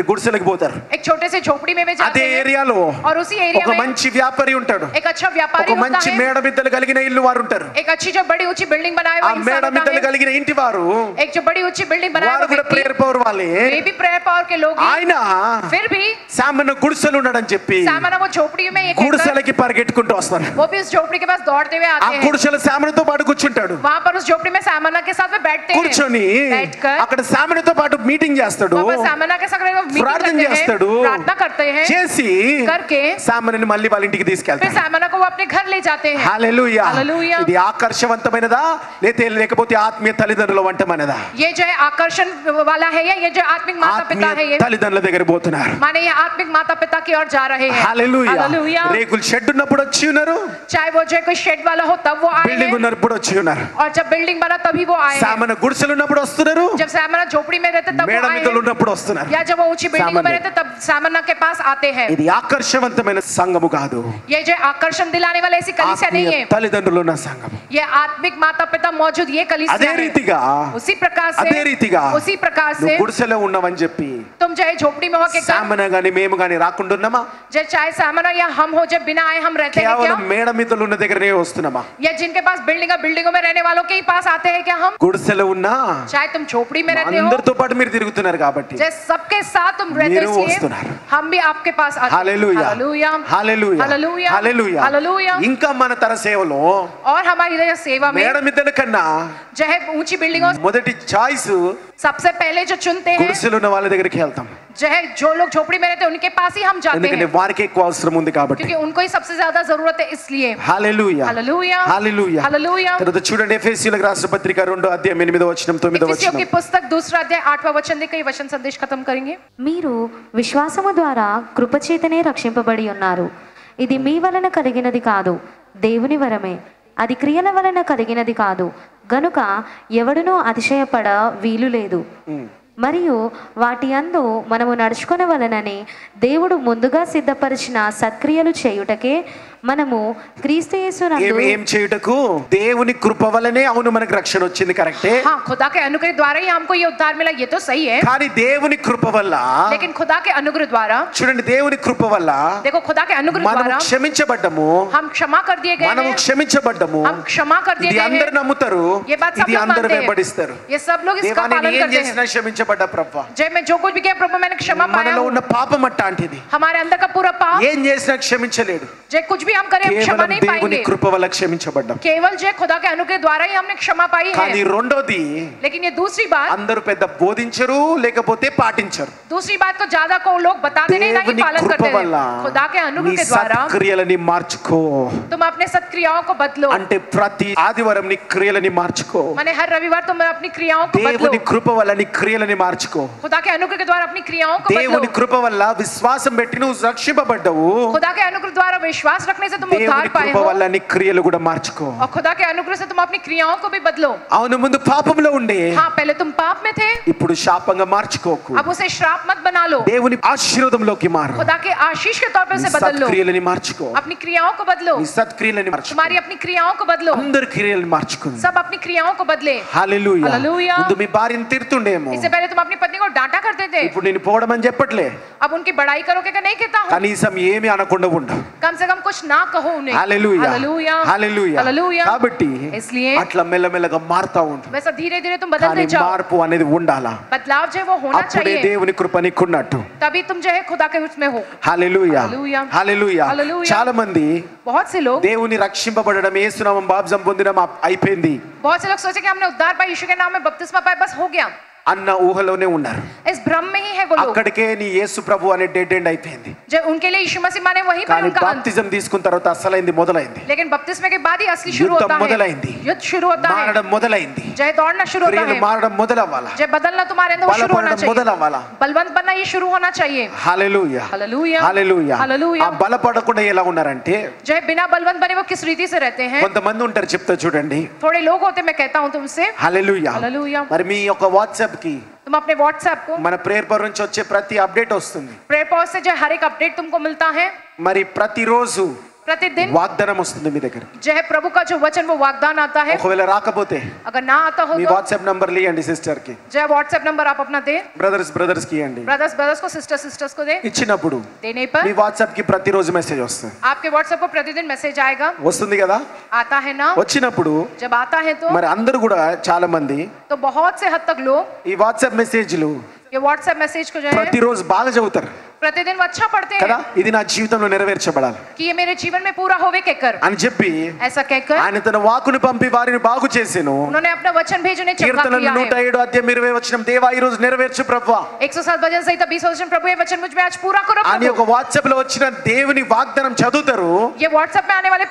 S1: గుడిసెలకు పోతారు.
S2: एक छोटे से झोपड़ी में भी
S1: అదే
S2: जाते हैं
S1: ఏరియాలో
S2: और उसी एरिया
S1: ఒక
S2: में
S1: మంచి వ్యాపారి ఉంటాడు,
S2: एक अच्छा व्यापारी
S1: ఒక
S2: होता
S1: మంచి
S2: है.
S1: మేడ మిద్దెలు కలిగిన ఇల్లు వారు ఉంటారు.
S2: एक अच्छी जो बड़ी ऊंची बिल्डिंग बनाए
S1: ఆ
S2: हुए
S1: మేడ
S2: इंसान
S1: మిద్దెలు
S2: होता है.
S1: కలిగిన ఇంటి వారు
S2: एक जो बड़ी ऊंची बिल्डिंग बनाए
S1: వారు
S2: हुए
S1: కూడా
S2: व्यक्ति,
S1: ప్రేయర్ పవర్ వాళ్ళే.
S2: वे भी प्रेयर पावर के लोग ही.
S1: ఆయన
S2: फिर भी
S1: సామన్న గుడిసెలు ఉన్నాడని చెప్పి
S2: सामना वो झोपड़ी में ये कहकर
S1: గుడిసెలకి పరిగెట్టుకుంటూ వస్తారు.
S2: वो भी उस झोपड़ी के पास दौड़ते हुए
S1: ఆ
S2: आते हैं.
S1: గుడిసెల సామన్నతో పాటు కూర్చుంటాడు.
S2: वहां पर उस झोपड़ी में सामना के साथ में बैठते हैं.
S1: కూర్చొని
S2: बैठकर
S1: అక్కడ సామన్నతో పాటు మీటింగ్ చేస్తాడు,
S2: वहां पर सामना के साथ मीटिंग
S1: ప్రార్థన
S2: करते हैं,
S1: చేస్తాడు,
S2: प्रार्थना करते हैं,
S1: చేసి
S2: करके
S1: సామన్నని మళ్ళీ వాళ్ళ ఇంటికి
S2: फिर
S1: తీసుకెళ్తాడు.
S2: सामना को वो अपने घर ले जाते हैं.
S1: హల్లెలూయా.
S2: హల్లెలూయా.
S1: ఇది ఆకర్షవంతమైనదా లేకపోతే ఆత్మీయ తల్లిదండ్రుల వంటమైనదా?
S2: ये जो है आकर्षण वाला है या ये जो आत्मिक माता पिता है,
S1: ఆత్మీయ
S2: ये
S1: తల్లిదండ్రుల దగ్గర పోతున్నారు.
S2: माने ये आत्मिक माता पिता की ओर जा रहे हैं.
S1: హల్లెలూయా.
S2: हालेलुया.
S1: రేకుల షెడ్ ఉన్నప్పుడు వచ్చి ఉన్నారు,
S2: चाहे वो जो कोई शेड वाला हो तब वो आए
S1: బిల్డింగ్
S2: हैं,
S1: ఉన్నప్పుడు వచ్చి ఉన్నారు.
S2: और जब बिल्डिंग बना तभी वो आए हैं.
S1: సామన్న గుడిసెలు ఉన్నప్పుడు వస్తున్నారు,
S2: जब सामना झोपड़ी में रहते तब
S1: మేడ
S2: वो आए
S1: మిద్దెలు
S2: हैं,
S1: ఉన్నప్పుడు వస్తున్నారు.
S2: या जब वो ऊंची बिल्डिंगों में रहते तब सामन्ना के पास आते हैं.
S1: ఇది ఆకర్షవంతమైన సంఘము కాదు.
S2: ये जो आकर्षण दिलाने वाले ऐसी कलीसिया नहीं है.
S1: తల్లిదండ్రులు ఉన్న సంఘము.
S2: ये आत्मिक माता पिता मौजूद ये कलीसिया
S1: అదే
S2: है.
S1: రీతిగా
S2: उसी प्रकार
S1: ఉసి
S2: से
S1: గుడిసెలో ఉన్నామని చెప్పి
S2: तुम चाहे झोपड़ी में हो के
S1: సామన గాని మేము గాని రాకుండా ఉన్నామా?
S2: चाहे सामना या हम हो जब बिना आए हम रहते हैं क्या?
S1: కేవలం మేడ మీదలు ఉన్న దగ్గరనే వస్తున్నామా?
S2: या जिनके पास बिल्डिंगों में रहने वालों के ही पास आते हैं क्या हम?
S1: గుడిసెలో ఉన్నా
S2: चाहे तुम झोपड़ी में रहते हो,
S1: అందరితో పాటు మీరు తిరుగుతున్నారు కాబట్టి
S2: जैसे सबके साथ तुम रहते
S1: మీరు
S2: हो,
S1: వస్తున్నారు.
S2: हम भी आपके पास आते हैं.
S1: హల్లెలూయా హల్లెలూయా
S2: హల్లెలూయా
S1: హల్లెలూయా
S2: హల్లెలూయా.
S1: ఇంకా మన తర సేవలో
S2: और हमारी सेवा में
S1: మేడ మీదల కన్నా
S2: चाहे ऊंची बिल्डिंगों
S1: మొదటి చాయిస్
S2: सबसे पहले जो चुनते हैं,
S1: గుడిసెలో ఉన్న వాళ్ళ దగ్గరికి వెళ్తాం.
S2: चाहे जो लोग झोपड़ी में रहते हैं उनके पास ही हम जाते
S1: ఎందుకంటే
S2: हैं,
S1: వారికి ఎక్కువ అవసరం ఉంది కాబట్టి.
S2: क्योंकि उनको ही सबसे ज्यादा जरूरत है इसलिए.
S1: హల్లెలూయా
S2: హల్లెలూయా
S1: హల్లెలూయా
S2: హల్లెలూయా.
S1: తర్వాత చూడండి ఎఫెసీయులకు రాసిన పత్రిక 2వ అధ్యాయం 8వ వచనం 9వ
S2: इफिसियों की
S1: వచనం.
S2: पुस्तक 2 अध्याय 8वां वचन देकर ये वचन संदेश खत्म करेंगे.
S3: మీరు విశ్వాసము ద్వారా కృపచేతనే రక్షింపబడి ఉన్నారు. ఇది మీ వలన కలిగినది కాదు, దేవుని వరమే. అది క్రియల వలన కలిగినది కాదు, గనుక ఎవడునూ అతిశయపడ వీలు లేదు. మరియు వాటి యందు మనము నడుచుకొనవలెనని దేవుడు ముందుగా సిద్ధపరిచిన సత్క్రియలు చేయుటకే మనము క్రీస్తు యేసునందు
S1: ఏం చేయుటకు దేవుని కృప వలనే అవును మనకు రక్షణ వచ్చింది కరెక్టే.
S2: हाँ, खुदा के अनुग्रह द्वारा ही हमको ये उद्धार मिला, ये तो सही है.
S1: కానీ దేవుని కృప వల్ల
S2: लेकिन खुदा के अनुग्रह द्वारा,
S1: చూడండి దేవుని కృప వల్ల
S2: देखो खुदा के अनुग्रह
S1: మనము
S2: द्वारा
S1: క్షమించబడ్డము.
S2: हम क्षमा कर दिए गए
S1: మనము
S2: हैं.
S1: క్షమించబడ్డము.
S2: हम क्षमा कर दिए
S1: ఇది
S2: गए
S1: అందరూ
S2: हैं.
S1: నమ్ముతారు,
S2: ये बात सब
S1: ఇది
S2: लोग
S1: అందరూ
S2: मानते हैं.
S1: వెంబడిస్తారు.
S2: ये सब लोग इसका
S1: దేవా నేను
S2: पालन
S1: ఏం
S2: करते
S1: చేసినా
S2: हैं.
S1: క్షమించబడ్డా ప్రభా.
S2: जय मैं जो कुछ भी किया प्रभु मैंने क्षमा पाया
S1: మనలో
S2: हूं.
S1: ఉన్న పాపం అట్టాంటిది.
S2: हमारे अंदर का पूरा पाप,
S1: ఏం చేసినా క్షమించలేడు.
S2: जय कुछ भी हम करें हम क्षमा
S1: కేవలం
S2: नहीं
S1: దేవుని
S2: पाएंगे.
S1: కృప వల్ల క్షమించబడ్డాం.
S2: केवल जय खुदा के अनुग्रह द्वारा ही हमने क्षमा पाई
S1: కానీ
S2: है.
S1: రెండోది
S2: लेकिन ये दूसरी बात,
S1: అందరూ పెద్ద బోధించరు లేకపోతే పాటించరు.
S2: दूसरी बात को ज्यादा को लोग बताते नहीं, ना ही
S1: దేవుని
S2: पालन
S1: కృప
S2: करते
S1: వల్ల
S2: हैं. खुदा के
S1: నీ
S2: अनुग्रह के द्वारा
S1: సత్క్రియలని మార్చుకో.
S2: तुम अपने सत्क्रियाओं को बदलो.
S1: అంటే ప్రతి ఆదివారం నీ క్రియలని మార్చుకో.
S2: माने हर रविवार तुम अपनी क्रियाओं को बदलो.
S1: దేవుని కృప వల్ల నీ క్రియలని మార్చుకో.
S2: खुदा के अनुग्रह के द्वारा अपनी क्रियाओं को बदलो.
S1: దేవుని కృప వల్ల విశ్వాసం పెట్టి నువ్వు రక్షింపబడ్డావు.
S2: खुदा के अनुग्रह द्वारा विश्वास रखने से तुम उद्धार
S1: దేవుని
S2: पाए
S1: కృప
S2: हो,
S1: వల్ల నీ క్రియలు కూడా మార్చుకో.
S2: और खुदा के अनुग्रह से तुम अपनी क्रियाओं को भी बदलो.
S1: అవును ముందు పాపంలో ఉండే
S2: हाँ, पहले तुम पाप में थे,
S1: ఇప్పుడు శాపంగా మార్చుకోకు.
S2: अब उसे श्राप मत बना लो.
S1: దేవుని ఆశీర్వాదంలోకి మారు.
S2: खुदा के आशीष के तौर पे
S1: నీ
S2: उसे बदल लो.
S1: సత్క్రియలని మార్చుకో.
S2: अपनी क्रियाओं को बदलो.
S1: నీ సత్క్రియలని మార్చుకో.
S2: तुम्हारी अपनी क्रियाओं को बदलो.
S1: అందరి క్రియలను మార్చుకుంది.
S2: सब अपनी क्रियाओं को बदले.
S1: హల్లెలూయా.
S2: హల్లెలూయా.
S1: ముందు మీ భార్యను తిడుతుండేమో,
S2: इससे पहले तुम अपनी पत्नी को डांटा करते थे,
S1: ఇప్పుడు నేను పోవడం అని చెప్పట్లే.
S2: अब उनकी बड़ाई करोगे कि नहीं कहता हूँ.
S1: కనీసం ఏమీ అనకుండా ఉండు.
S2: कम से कम कुछ ना कहो उन्हें.
S1: హల్లెలూయా
S2: हालेलुया
S1: హల్లెలూయా.
S2: हालेलुया.
S1: కాబట్టి
S2: इसलिए
S1: అట్లా మెల్లమెల్లగా మారుతా ఉండు.
S2: वैसा धीरे धीरे तुम बदलते
S1: కానీ
S2: जाओ.
S1: మార్పు అనేది ఉండాలా.
S2: बदलाव जो है वो होना
S1: అప్పుడే
S2: चाहिए,
S1: దేవుని కృప నీకున్నట్టు.
S2: तभी तुम जो है खुदा के उसमें हो.
S1: హల్లెలూయా
S2: హల్లెలూయా.
S1: హల్లెలూయా.
S2: హల్లెలూయా.
S1: చాలా మంది
S2: बहुत से लोग
S1: దేవుని రక్షింపబడడం యేసునామం బాప్తిజం పొందడం అయిపోయింది
S2: बहुत से लोग सोचे कि हमने उद्धार पाया, यीशु के नाम में बपतिस्मा पाया, बस हो गया.
S1: అన్న ఊహలోనే ఉన్నారు.
S2: इस भ्रम में ही है वो लोग.
S1: అక్కడికే నీ యేసు ప్రభు అనే డెడ్ ఎండ్ అయిపోయింది.
S2: जो उनके लिए यीशु मसीह माने वहीं पर
S1: కానీ
S2: उनका अंत.
S1: బాప్తిజం తీసుకున్న తర్వాత అసలైంది మొదలైంది.
S2: लेकिन बपतिस्मे के बाद ही असली शुरू
S1: యుద్ధం
S2: होता है.
S1: మొదలైంది.
S2: युद्ध शुरू होता है.
S1: మారడం మొదలైంది.
S2: जय दौड़ना शुरू होता
S1: క్రియలు
S2: है.
S1: మారడం మొదలవ్వాలా.
S2: जय बदलना तुम्हारे अंदर वो शुरू होना
S1: బలపడడం మొదలవ్వాలా.
S2: चाहिए. बलवंत बनना ये शुरू होना चाहिए.
S1: హల్లెలూయా
S2: हालेलुया
S1: హల్లెలూయా.
S2: हालेलुया.
S1: ఆ బలపడకుండా ఎలా ఉన్నారంటే
S2: जय बिना बलवंत बने वो किस रीति से रहते हैं.
S1: కొంతమంది ఉంటారు, చెప్తా చూడండి.
S2: थोड़े लोग होते, मैं कहता हूँ तुमसे.
S1: హల్లెలూయా.
S2: हालेलुया.
S1: మరి మీ యొక్క వాట్సాప్ కి
S2: तुम अपने व्हाट्सएप को
S1: మన ప్రేయర్ పర్ నుంచి వచ్చే ప్రతి అప్డేట్ వస్తుంది.
S2: प्रेयर पॉज से जो हर एक अपडेट तुमको मिलता है.
S1: మరి ప్రతిరోజు
S2: प्रतिदिन
S1: వాగ్దానం వస్తుంది మీ దగ్గర.
S2: जो है प्रभु का जो वचन वो वाग्दान आता है.
S1: ఒకవేళ రాకపోతే
S2: अगर ना आता हो
S1: మీ
S2: तो
S1: వాట్సాప్ నంబర్ లియండి సిస్టర్ కి.
S2: जो है व्हाट्सएप नंबर आप अपना दे.
S1: బ్రదర్స్ కి ఇవ్వండి.
S2: ब्रदर्स को सिस्टर्स को दे.
S1: ఇచ్చినప్పుడు
S2: देने
S1: మీ
S2: पर
S1: వాట్సాప్ కి ప్రతిరోజు మెసేజ్ వస్తుంది.
S2: आपके व्हाट्सएप को प्रतिदिन मैसेज आएगा.
S1: వస్తుంది కదా.
S2: आता है ना.
S1: వచ్చినప్పుడు
S2: जब आता है तो
S1: మరి అందరూ కూడా చాలా మంది
S2: बहुत से हद तक लोग
S1: ఈ వాట్సాప్ మెసేజ్లు
S2: ये व्हाट्सएप मैसेज को जो है
S1: ప్రతిరోజు బాగా చదువుతారు
S2: प्रतिदिन वो अच्छा पढ़ते
S1: కదా.
S2: हैं
S1: ఇది నా జీవితంలో నెరవేర్చబడాలి
S2: कि ये मेरे जीवन में पूरा होवे कहकर.
S1: అని చెప్పి
S2: ऐसा कहकर
S1: ఆయన తన వాక్కును పంపి వారిని బాగు చేసెను.
S2: उन्होंने अपना वचन भेज उन्हें चंगा
S1: కీర్తనలు
S2: किया है.
S1: 107 అధ్యాయం 20 వచనం, దేవా ఈ రోజు నెరవేర్చు ప్రభువా
S2: 107 वचन सहित 20 वचन प्रभु ये वचन मुझ में आज पूरा करो
S1: అని
S2: प्रभु.
S1: ఒక వాట్సాప్ లో వచ్చిన దేవుని వాగ్దానం చదువుతారు.
S2: ये व्हाट्सएप में आने वाले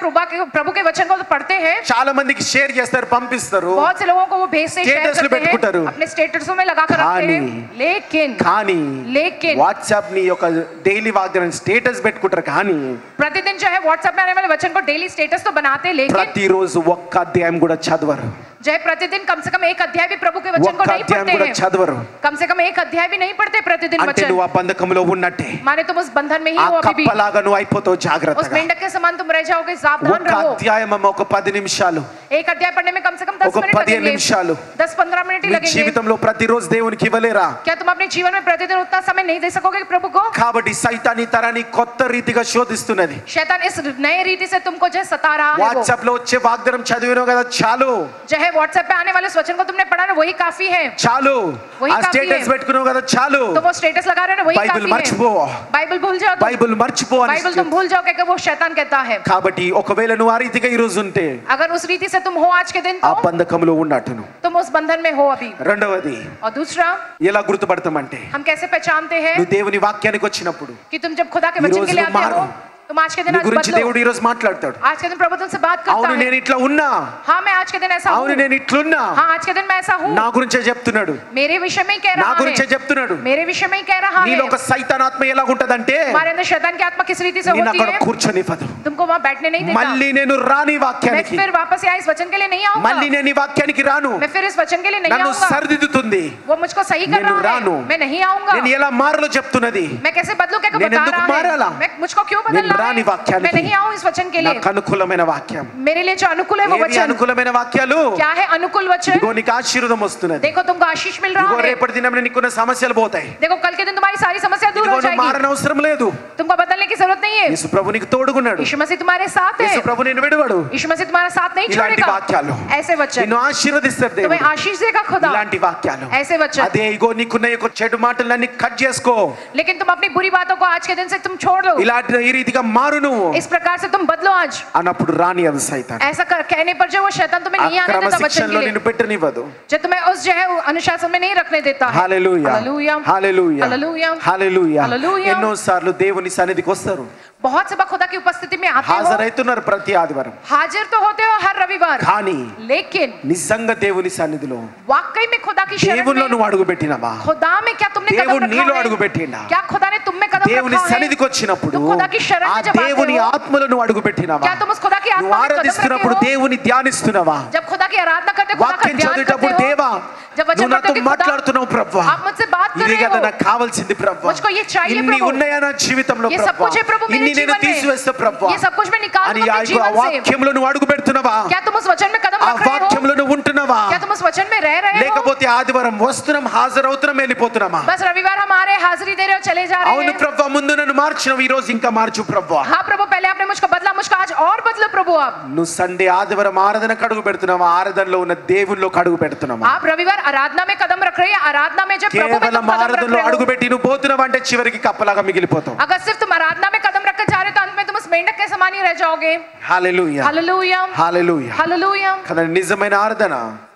S2: प्रभु के वचन को तो पढ़ते हैं.
S1: చాలా మందికి షేర్ చేస్తారు, పంపిస్తారు.
S2: बहुत से लोगों को वो भेजते हैं, शेयर
S1: स्टेटस
S2: करते
S1: పెట్టుకుంటారు.
S2: हैं, अपने स्टेटसों में लगा कर रखते हैं. लेकिन
S1: వాట్సాప్ ని ఒక డైలీ వాగ్దానం స్టేటస్ పెట్టుకుంటారు. కానీ
S2: प्रतिदिन जो है व्हाट्सएप में आने वाले वचन को डेली स्टेटस तो बनाते, लेकिन
S1: ప్రతిరోజు ఒక్క అధ్యాయం కూడా చదవరు.
S2: जय प्रतिदिन कम से कम एक अध्याय भी प्रभु के वचन को
S1: ఒక్క
S2: नहीं
S1: అధ్యాయం
S2: पढ़ते
S1: కూడా
S2: हैं,
S1: చదవరు
S2: कम से कम एक अध्याय भी नहीं पढ़ते प्रतिदिन
S1: అంటే
S2: वचन,
S1: నువ్వు ఆ బంధకంలో ఉన్నట్టే
S2: माने तुम उस बंधन में ही
S1: ఆ
S2: हो अभी भी,
S1: కప్పలాగా నువ్వు అయిపోతావు
S2: उस
S1: జాగ్రత్తగా
S2: मेंढक के समान तुम रह जाओगे, सावधान
S1: ఒక్క
S2: रहो।
S1: అధ్యాయం అమ్మ ఒక 10 నిమిషాలు
S2: एक अध्याय पढ़ने में कम से कम 10
S1: ఒక
S2: मिनट
S1: 15
S2: लगेंगे,
S1: నిమిషాలు
S2: 10-15 मिनट ही
S1: నీ
S2: लगेंगे।
S1: జీవితంలో ప్రతిరోజు దేవునికి ఇవ్వలేరా
S2: क्या तुम अपने जीवन में प्रतिदिन उतना समय नहीं दे सकोगे प्रभु को?
S1: కాబట్టి సైతాన్ ఈ తరాన్ని కొత్త రీతిగా శోధిస్తున్నది
S2: शैतान इस नए रीति से तुमको जो सता रहा है, वो
S1: వాట్సాప్ లో వచ్చే వాగ్దానం చదివినావు కదా చాలు
S2: जो है व्हाट्सएप पे आने वाले उस वचन को तुमने पढ़ा ना, वही काफी है।
S1: చాలు
S2: वही
S1: ఆ
S2: काफी
S1: స్టేటస్
S2: है।
S1: పెట్టుకున్నావు కదా చాలు
S2: तो वो स्टेटस लगा रहे हो ना, वही
S1: బైబిల్
S2: काफी
S1: మర్చిపో
S2: है। बाइबल भूल जाओ तुम।
S1: బైబిల్ మర్చిపో అని
S2: बाइबल तुम भूल जाओ कि वो शैतान कहता है।
S1: కాబట్టి ఒకవేళ నువ్వు ఆ రీతిగా ఈ రోజు ఉంటే
S2: अगर उस रीति से तुम हो आज के दिन,
S1: ఆ
S2: तो
S1: బంధకంలో ఉన్నట్టును
S2: तुम उस बंधन में हो अभी।
S1: రెండవది
S2: और दूसरा,
S1: ఎలా గుర్తుపడతామంటే
S2: हम कैसे पहचानते हैं
S1: నువ్వు దేవుని వాక్యానికి వచ్చినప్పుడు
S2: कि तुम जब खुदा के
S1: ये
S2: वचन
S1: रोज
S2: के लिए
S1: तुम
S2: आते
S1: मारो।
S2: हो, तुम आज के दिन
S1: నీ
S2: आज
S1: గురించి
S2: बदलो।
S1: దేవుడు ఈ రోజు మాట్లాడతాడు
S2: आज के दिन प्रभु तुमसे बात करता
S1: అవును
S2: है।
S1: నేను ఇట్లా ఉన్నా
S2: हाँ, मैं आज के दिन ऐसा
S1: అవును
S2: हूँ।
S1: నేను ఇట్లున్నా
S2: हाँ, आज के दिन मैं ऐसा हूँ।
S1: నా గురించే చెప్తున్నాడు
S2: मेरे विषय में ही कह
S1: నా
S2: रहा
S1: గురించే
S2: है।
S1: చెప్తున్నాడు
S2: मेरे विषय में ही कह रहा है।
S1: నీలో ఒక సైతానాత్మ ఎలాగుంటదంటే
S2: हमारे अंदर शैतान की आत्मा किस रीति से
S1: నేను
S2: होती
S1: అక్కడ
S2: है,
S1: కూర్చొనివ్వదు
S2: तुमको वहाँ बैठने नहीं देता।
S1: మళ్ళీ నేను రాని
S2: मैं
S1: వాక్యానికి
S2: फिर वापस यहाँ इस वचन के लिए नहीं आऊंगा।
S1: మళ్ళీ నేను ఈ వాక్యానికి రాను
S2: मैं फिर इस वचन के लिए नहीं
S1: నన్ను
S2: आऊंगा।
S1: సరిదిద్దుతుంది
S2: वो मुझको सही कर
S1: నేను
S2: रहा
S1: రాను।
S2: है, मैं नहीं आऊंगा।
S1: నేను ఎలా మారలో చెప్తున్నది
S2: मैं कैसे बदलूं, क्या
S1: నేను
S2: बता
S1: ఎందుకు
S2: रहा
S1: మారాలా?
S2: है, मैं मुझको क्यों
S1: నేను
S2: बदलना
S1: రాని
S2: है,
S1: వాక్యానికి
S2: मैं नहीं आऊं इस वचन के लिए।
S1: నాకు అనుకూలమైన వాక్యం
S2: मेरे लिए जो अनुकूल है वो
S1: ఏవి
S2: वचन
S1: అనుకూలమైన వాక్యాలు
S2: क्या है? अनुकूल वचन।
S1: ఇదిగో నీకు ఆశీర్వాదం వస్తున్నది
S2: देखो तुमको आशीष मिल
S1: ఇదిగో
S2: रहा है।
S1: రేపటి దినం నీకున్న సమస్యలు పోతాయి
S2: देखो कल के दिन तुम्हारी सारी समस्या दूर
S1: ఇదిగో
S2: हो
S1: నువ్వు
S2: जाएगी।
S1: మారన అవసరం లేదు
S2: तुमको बदलने की जरूरत नहीं है।
S1: యేసు ప్రభు నీకు తోడుగున్నాడు
S2: यीशु मसीह तुम्हारे साथ है।
S1: యేసు ప్రభు నిన్ను విడవడు
S2: यीशु मसीह तुम्हारा साथ नहीं
S1: ఇలాంటి
S2: छोड़ेगा।
S1: వాక్యాలు
S2: ऐसे वचन
S1: నిన్ను ఆశీర్వదిస్తాడు దేవుడు
S2: तुम्हें आशीष देगा खुदा।
S1: ఇలాంటి వాక్యాలు
S2: ऐसे वचन।
S1: అదే ఇగో నీకున్న ఈ చెడు మాటలన్నీ కట్ చేసుకో
S2: लेकिन तुम अपनी बुरी बातों को आज के दिन से तुम छोड़ दो।
S1: ఇలాంటి ఈ రీతిగా మారు నువ్వు
S2: इस प्रकार से तुम बदलो आज।
S1: అన్నప్పుడు రాని అది సైతాన్
S2: ऐसा कहने पर जो वो शैतान तुम्हें नहीं आने
S1: అక్రమ
S2: देता वचन
S1: శిక్షణలో
S2: के
S1: నిన్ను
S2: लिए,
S1: పెట్టనివ్వదు
S2: जो तुम्हें उस जो है अनुशासन में नहीं रखने देता है।
S1: హల్లెలూయా
S2: हालेलुया
S1: హల్లెలూయా
S2: हालेलुया
S1: హల్లెలూయా
S2: హల్లెలూయా।
S1: ఎన్నో సార్లు దేవుని సన్నిధికి వస్తారు
S2: बहुत से खुदा की उपस्थिति में आते हो,
S1: హాజరైతున్నారు ప్రతి ఆదివారం
S2: हाजिर तो होते हो हर रविवार,
S1: కానీ
S2: लेकिन
S1: నిజంగా దేవుని సన్నిధిలో
S2: वाकई में खुदा की शरण
S1: దేవునిలో
S2: में,
S1: నువ్వు అడుగు పెట్టినవా
S2: खुदा में क्या तुमने
S1: దేవుడు
S2: कदम
S1: నీలో
S2: रखा
S1: అడుగు
S2: है?
S1: పెట్టిండా
S2: क्या खुदा ने तुम में कदम
S1: దేవుని
S2: रखा है?
S1: సన్నిధికి వచ్చినప్పుడు
S2: तुम खुदा की शरण
S1: ఆ
S2: में जब आते
S1: దేవుని
S2: हो,
S1: ఆత్మలో నువ్వు అడుగు పెట్టినవా
S2: क्या तुम उस खुदा की
S1: నువ్వు
S2: आत्मा में कदम रखे
S1: ఆరాధిస్తున్నప్పుడు
S2: हो?
S1: దేవుని ధ్యానిస్తున్నావా
S2: जब खुदा की आराधना करते हो, खुदा का
S1: వాక్యం
S2: ध्यान करते
S1: చదివేటప్పుడు
S2: हो,
S1: దేవా
S2: जब वचन
S1: నువ్వు
S2: पढ़ते
S1: నాతో
S2: हो कि खुदा,
S1: మాట్లాడుతున్నావు ప్రభువా
S2: आप मुझसे बात कर
S1: ఇదే
S2: रहे
S1: కదా
S2: हो,
S1: నాకు కావాల్సింది ప్రభువా
S2: मुझको ये चाहिए
S1: ఇన్ని
S2: प्रभु।
S1: ఉన్నాయా నా జీవితంలో
S2: ये सब
S1: ప్రభువా
S2: कुछ है प्रभु मेरे
S1: ఇన్ని నేను
S2: जीवन में,
S1: తీసివేస్తా ప్రభువా
S2: ये सब कुछ मैं निकाल
S1: అని
S2: दूं
S1: ఆ
S2: अपने जीवन से।
S1: వాక్యంలో నువ్వు అడుగు పెడుతున్నావా
S2: क्या तुम उस वचन में कदम
S1: ఆ
S2: रख रहे हो?
S1: వాక్యంలో నువ్వు ఉంటున్నావా
S2: क्या तुम उस वचन में रह रहे हो?
S1: లేకపోతే ఆదివారం వస్తున్నాం హాజరవుతున్నాం వెళ్ళిపోతున్నామా
S2: बस रविवार हमारे हाजिरी दे रहे हो, चले जा रहे
S1: అవును
S2: हैं।
S1: ప్రభువా ముందు నన్ను మార్చినావు ఈ రోజు ఇంకా మార్చు ప్రభువా
S2: हाँ प्रभु, पहले आपने मुझको बदला, मुझको आज और बदलो प्रभु। आप
S1: నువ్వు సండే ఆదివారం ఆరాధనకు అడుగు పెడుతున్నావా ఆరాధనలో ఉన్న దేవునిలోకి అడుగు పెడుతున్నావా
S2: आप रविवार आराधना में कदम रख रहे हैं, आराधना में जब प्रभु में
S1: కేవలం
S2: तुम कदम रख
S1: ఆరాధనలో
S2: रहे
S1: అడుగు
S2: हो।
S1: పెట్టి నువ్వు పోతున్నావా అంటే చివరికి కప్పలాగా మిగిలిపోతావు
S2: अगर सिर्फ तुम आराधना में कदम रख कर जा रहे हो, तो अंत में तुम उस मेंढक के समान ही रह जाओगे।
S1: హల్లెలూయా
S2: हालेलुया
S1: హల్లెలూయా
S2: हालेलुया।
S1: కదా నిజమైన ఆరాధన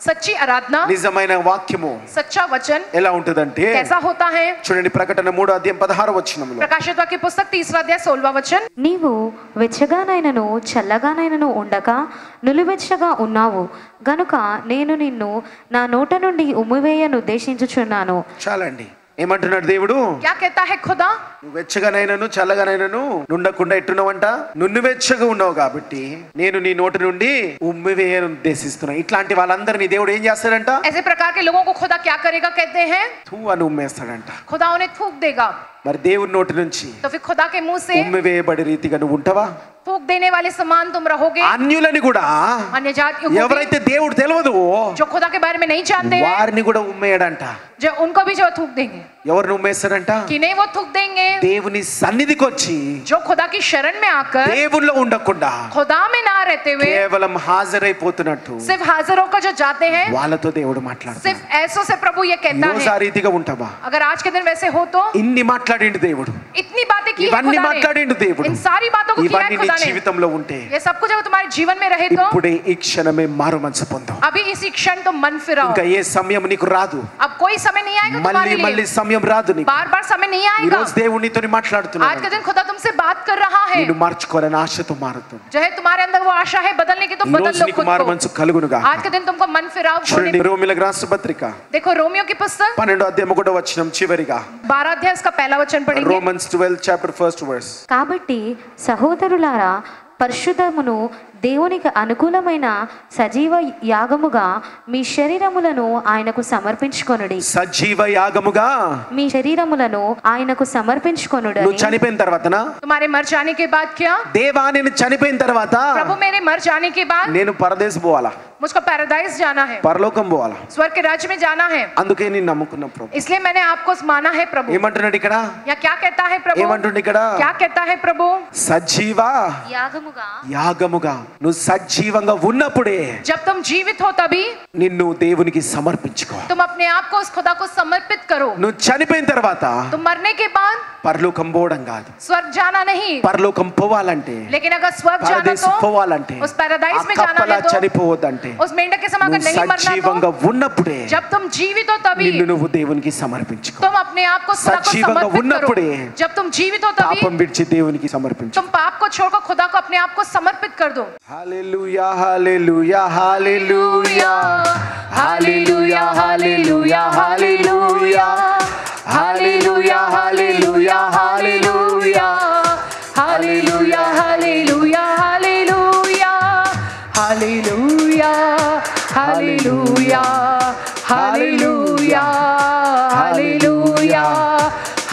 S2: सच्ची आराधना,
S1: నిజమైన వాక్యము
S2: सच्चा वचन
S1: ఎలా ఉంటదంటే
S2: कैसा होता है?
S1: చూడండి ప్రకటన 3:16
S2: प्रकाशित वाक्य पुस्तक 3 अध्याय 16 वचन।
S3: నీవు వెచ్చగానైనను చల్లగానైనను ఉండక నులివెచ్చగా ఉన్నావు గనుక నేను నిన్ను నా నోట నుండి ఉమ్మివేయను ఉద్దేశించుచున్నాను.
S1: చాలండి ఏమంటున్నాడు దేవుడు
S2: क्या कहता है खुदा?
S1: నువ్వు వెచ్చగానైనను చల్లగానైనను నుండకుండా ఎట్టున్నావంట నువ్వు వెచ్చగా ఉన్నావు కాబట్టి నేను నీ నోటి నుండి ఉమ్మివేయను ఉద్దేశిస్తున్నా ఇట్లాంటి వాళ్ళందరినీ దేవుడు ఏం చేస్తాడంట
S2: ऐसे प्रकार के लोगों को खुदा क्या करेगा कहते हैं?
S1: తూ అని ఉమ్మేస్తాడంట
S2: खुदा उन्हें थूक देगा।
S1: మరి దేవుని నోటి నుంచి
S2: तो फिर खुदा के मुंह से
S1: ఉమ్మివేయబడి రీతిగా నువ్వు ఉంటావా
S2: थूक देने वाले समान तुम रहोगे।
S1: అన్యులని కూడా
S2: अन्य जातियों को भी,
S1: ఎవరైతే దేవుడు తెలియదు
S2: जो खुदा के बारे में नहीं जानते हैं,
S1: వారిని కూడా ఉమ్మేయడంట
S2: जो उनको भी जो थूक देंगे।
S1: ఎవరిని ఉమ్మేస్తాడంట
S2: कि नहीं वो थूक देंगे
S1: దేవుని సన్నిధికి వచ్చి
S2: जो खुदा की शरण में आकर
S1: దేవునిలో ఉండకుండా
S2: खुदा में ना रहते हुए
S1: కేవలం హాజరైపోతున్నట్టు
S2: सिर्फ हाजिर होकर जो जाते हैं,
S1: వాళ్ళతో దేవుడు మాట్లాడతాడు
S2: सिर्फ ऐसों से प्रभु ये कहता
S1: ఈరోజు ఆ
S2: है।
S1: రీతిగా ఉంటావా
S2: अगर आज के दिन वैसे हो तो
S1: ఇన్ని మాట్లాడిండు దేవుడు
S2: इतनी बातें की है
S1: ఇవన్నీ
S2: खुदा ने,
S1: మాట్లాడిండు దేవుడు
S2: इन सारी बातों को किया
S1: ఇవన్నీ
S2: है
S1: నీ
S2: खुदा ने।
S1: జీవితంలో ఉంటే
S2: ये सब कुछ अगर तुम्हारे जीवन में रहे तो
S1: ఇప్పుడే ఈ క్షణమే మారు మనసు పొందు
S2: अभी इसी क्षण तुम मन फिराओ।
S1: ఇంకా ఏ సమయం నీకు రాదు
S2: अब कोई समय नहीं आएगा
S1: మళ్ళీ
S2: तुम्हारे
S1: మళ్ళీ
S2: लिए,
S1: సమయం రాదు నీకు
S2: बार बार समय नहीं
S1: ఈ
S2: आएगा।
S1: రోజు దేవుడు నీతో
S2: आज
S1: మాట్లాడుతున్నాడు
S2: के दिन खुदा तुमसे बात कर रहा है,
S1: నిన్ను మార్చుకోవాలని ఆశతో మారుతుంది
S2: जो है तुम्हारे अंदर वो आशा है बदलने की, तुम
S1: ఈ
S2: बदल
S1: రోజు
S2: लो
S1: నీకు
S2: खुद
S1: మారు
S2: को।
S1: మనసు కలుగునుగా
S2: आज के दिन तुमको मन फिराव
S1: చూడండి రోమిలకు రాసిన పత్రిక
S2: देखो रोमियो की पुस्तक
S1: 12:1 చివరిగా
S2: 12 अध्याय इसका पहला वचन पढ़ेंगे।
S1: రోమన్స్ 12 చాప్టర్ 1 వర్స్
S3: కాబట్టి సహోదరులారా పరిశుద్ధమును దేవునికి అనుకూలమైన సజీవ యాగముగా మీ శరీరములను ఆయనకు సమర్పించుకొనుడి.
S1: సజీవ యాగముగా
S3: మీ శరీరములను ఆయనకు సమర్పించుకొనుడి.
S1: నువ్వు చనిపోయిన తర్వాతనా?
S2: तुम्हारे मर जाने के बाद क्या?
S1: దేవా నేను చనిపోయిన తర్వాత
S2: प्रभु मेरे मर जाने के बाद
S1: నేను పరదేశం పోవాలా,
S2: मुझको पैराडाइज जाना है,
S1: పరలోకం పోవాలా,
S2: स्वर्ग के राज्य में जाना है.
S1: అందుకే నేను నమ్ముకున్నా ప్రభు.
S2: इसलिए मैंने आपको माना है प्रभु.
S1: ఏమంటున్నాడు ఇక్కడ?
S2: या क्या कहता है प्रभु?
S1: ఏమంటున్నాడు ఇక్కడ?
S2: क्या कहता है प्रभु?
S1: సజీవ
S3: యాగముగా
S1: యాగముగా నువ్వు సజీవంగా ఉన్నప్పుడే
S2: जब तुम जीवित हो तभी
S1: నిన్ను దేవునికి సమర్పించుకో.
S2: तुम अपने आप को उस खुदा को समर्पित करो.
S1: నువ్వు చనిపోయిన తర్వాత
S2: तुम मरने के बाद
S1: పరలోకం పోవడం కాదు.
S2: स्वर्ग जाना नहीं,
S1: పరలోకం పోవాలంటే,
S2: लेकिन अगर स्वर्ग जाना
S1: పరదేశం
S2: तो
S1: పోవాలంటే,
S2: उस पैराडाइज में जाना
S1: కప్పలా
S2: है तो
S1: చనిపోవద్దంటే,
S2: उस मेंढक के समान अगर
S1: నువ్వు
S2: नहीं मरना
S1: సజీవంగా
S2: तो
S1: ఉన్నప్పుడే
S2: जब तुम जीवित हो तभी
S1: నిన్ను నువ్వు దేవునికి సమర్పించుకో.
S2: तुम अपने आप को खुदा को
S1: సజీవంగా
S2: समर्पित करो.
S1: ఉన్నప్పుడే
S2: जब तुम जीवित हो तभी
S1: పాపం విడిచి దేవునికి సమర్పించు.
S2: तुम पाप को छोड़कर खुदा को अपने आप को समर्पित कर दो.
S1: హల్లెలూయా హల్లెలూయా హల్లెలూయా హల్లెలూయా హల్లెలూయా హల్లెలూయా హల్లెలూయా హల్లెలూయా హల్లెలూయా హల్లెలూయా హల్లెలూయా హల్లెలూయా హల్లెలూయా హల్లెలూయా హల్లెలూయా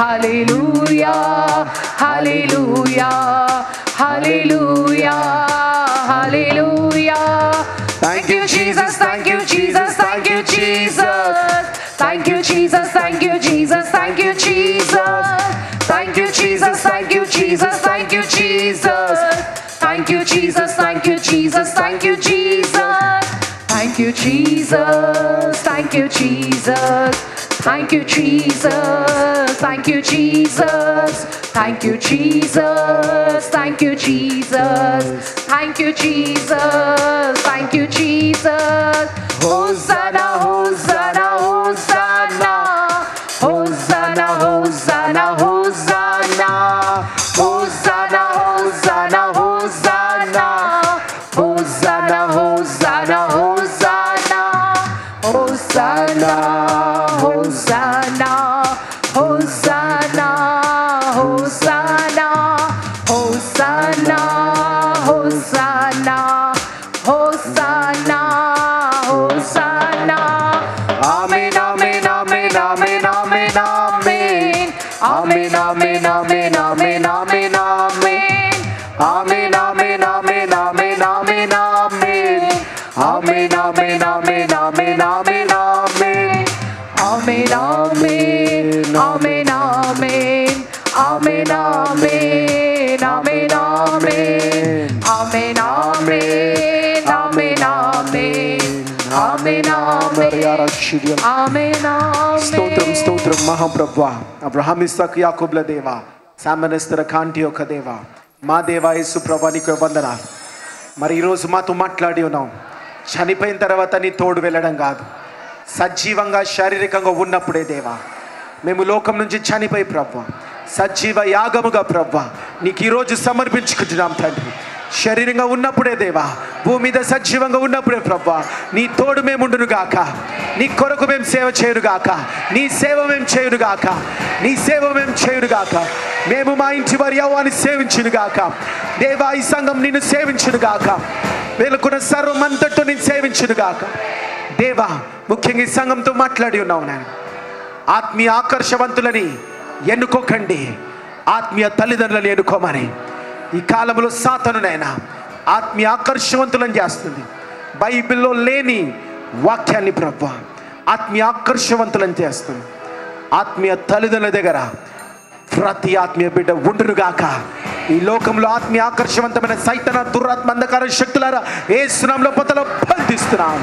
S1: హల్లెలూయా హల్లెలూయా హల్లెలూయా హల్లెలూయా. Thank you Jesus, thank you Jesus, thank you Jesus, thank you Jesus, thank you Jesus, thank you Jesus, thank you Jesus, thank you Jesus, thank you Jesus, thank you Jesus, thank you Jesus, thank you Jesus, thank you Jesus, thank you Jesus, thank you Jesus, thank you Jesus, thank you Jesus, thank you Jesus, thank you Jesus, thank you Jesus. Hosanna, Hosanna, Hosanna, Hosanna, Hosanna, Hosanna, Hosanna, Hosanna, Hosanna, Hosanna, Hosanna, Hosanna, Hosanna, Hosanna, Hosanna, Hosanna, Hosanna, Hosanna, Hosanna, Hosanna. Amen, amen, amen, amen, amen, amen. Amen, amen, amen, amen, amen, amen. Amen, amen, amen, amen, amen, amen. Amen, amen, amen, amen, amen, amen. Amen, amen, amen, amen. Amen, amen, amen, amen. Amen, amen, amen, amen. Amen, amen. Amen, amen. స్తోత్రం స్తోత్రం మహాప్రభువా, Abraham ఇస్సాకు యాకోబుల దేవా, సామెనస్తర కాంటి యొక్క దేవా, మా దేవా యేసు ప్రభువా నీకు వందనాలు. మరి ఈరోజు మాతో మాట్లాడి ఉన్నాం. చనిపోయిన తర్వాత నీ తోడు వెళ్ళడం కాదు, సజీవంగా శారీరకంగా ఉన్నప్పుడే దేవా మేము లోకం నుంచి చనిపోయి ప్రభువా సజీవ యాగముగా ప్రభువా నీకు ఈరోజు సమర్పించుకుంటున్నాం తండ్రి. శరీరంగా ఉన్నప్పుడే దేవా, భూమి మీద సజీవంగా ఉన్నప్పుడే ప్రభువా నీ తోడు మేము ఉండును గాక, నీ కొరకు మేము సేవ చేయును గాక, నీ సేవ మేము చేయును గాక, నీ సేవ మేము చేయును గాక, మేము మా ఇంటి వారి యవ్వాన్ని సేవించును గాక దేవా, ఈ సంఘం నిన్ను సేవించును గాక, వెలుకున్న సర్వమంతటో నేను సేవించును గాక దేవా. ముఖ్యంగా ఈ సంఘంతో మాట్లాడి ఉన్నావు నేను, ఆత్మీయ ఆకర్షవంతులని ఎన్నుకోకండి, ఆత్మీయ తల్లిదండ్రులను ఎన్నుకోమని. ఈ కాలంలో సాతాను నైనా ఆత్మీయ ఆకర్షవంతులను చేస్తుంది. బైబిల్లో లేని వాక్యాన్ని ప్రభువా ఆత్మీయ ఆకర్షవంతులను చేస్తుంది. ఆత్మీయ తల్లిదండ్రుల దగ్గర ప్రతి ఆత్మీయ బిడ్డ ఉండునుగాక. ఈ లోకంలో ఆత్మీయ ఆకర్షవంతమైన సైతన దురాత్మ అంధకార శక్తులారా యేసునామములో పతలో బంధిస్తున్నాం.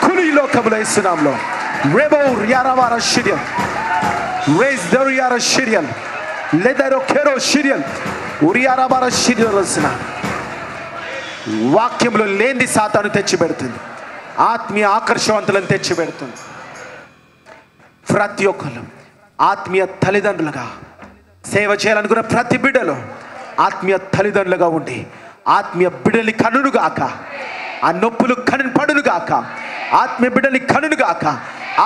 S1: కులు ఈ లోకంలో యేసునామములో రేబో యారవార షిరియల్ రేస్ దరియార షిరియల్ లెదరో కెరో షిరియల్ ఉరియారవార షిరియల్ వస్తున్న వాక్యంలో లేని సాతాను తెచ్చి పెడుతుంది, ఆత్మీయ ఆకర్షవంతులను తెచ్చి పెడుతుంది. ప్రతి ఒక్కరు ఆత్మీయ తల్లిదండ్రులుగా సేవ చేయాలనుకున్న ప్రతి బిడ్డలో ఆత్మీయ తల్లిదండ్రులుగా ఉండి ఆత్మీయ బిడ్డల్ని కనునుగాక, ఆ నొప్పులు పడునుగాక, ఆత్మీయ బిడ్డల్ని కనునుగాక.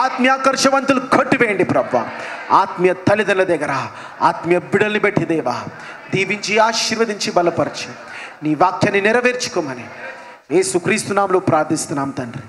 S1: ఆత్మీయ ఆకర్షవంతులు కొట్టివేయండి ప్రభా. ఆత్మీయ తల్లిదండ్రుల దగ్గర ఆత్మీయ బిడ్డల్ని పెట్టి దేవా దీవించి ఆశీర్వదించి బలపరిచి నీ వాక్యాన్ని నెరవేర్చుకోమని యేసుక్రీస్తు నామములో ప్రార్థిస్తున్నాం తండ్రి.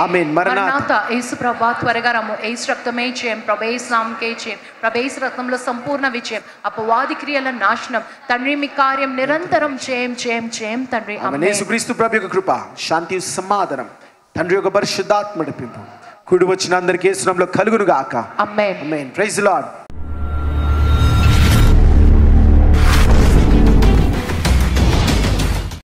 S1: ఆమేన్.
S2: మరణాత. యేసు ప్రభువా త్వరగా రమ్ము. యేసు రక్తమే జయం, ప్రభు యేసు నామముకే జయం, ప్రభు యేసు రక్తంలో సంపూర్ణ విజయం, అపవాది క్రియల నాశనం. తండ్రి మీ కార్యం నిరంతరం జయం జయం జయం తండ్రి.
S1: ఆమేన్. యేసుక్రీస్తు ప్రభు యొక్క కృప, శాంతి, సమాధానం, తండ్రి యొక్క పరిశుద్ధాత్మ నడిపింపు కూడి వచ్చిన అందరికీ యేసు నామములో కలుగును గాక.
S2: ఆమేన్.
S1: ఆమేన్. Praise the lord.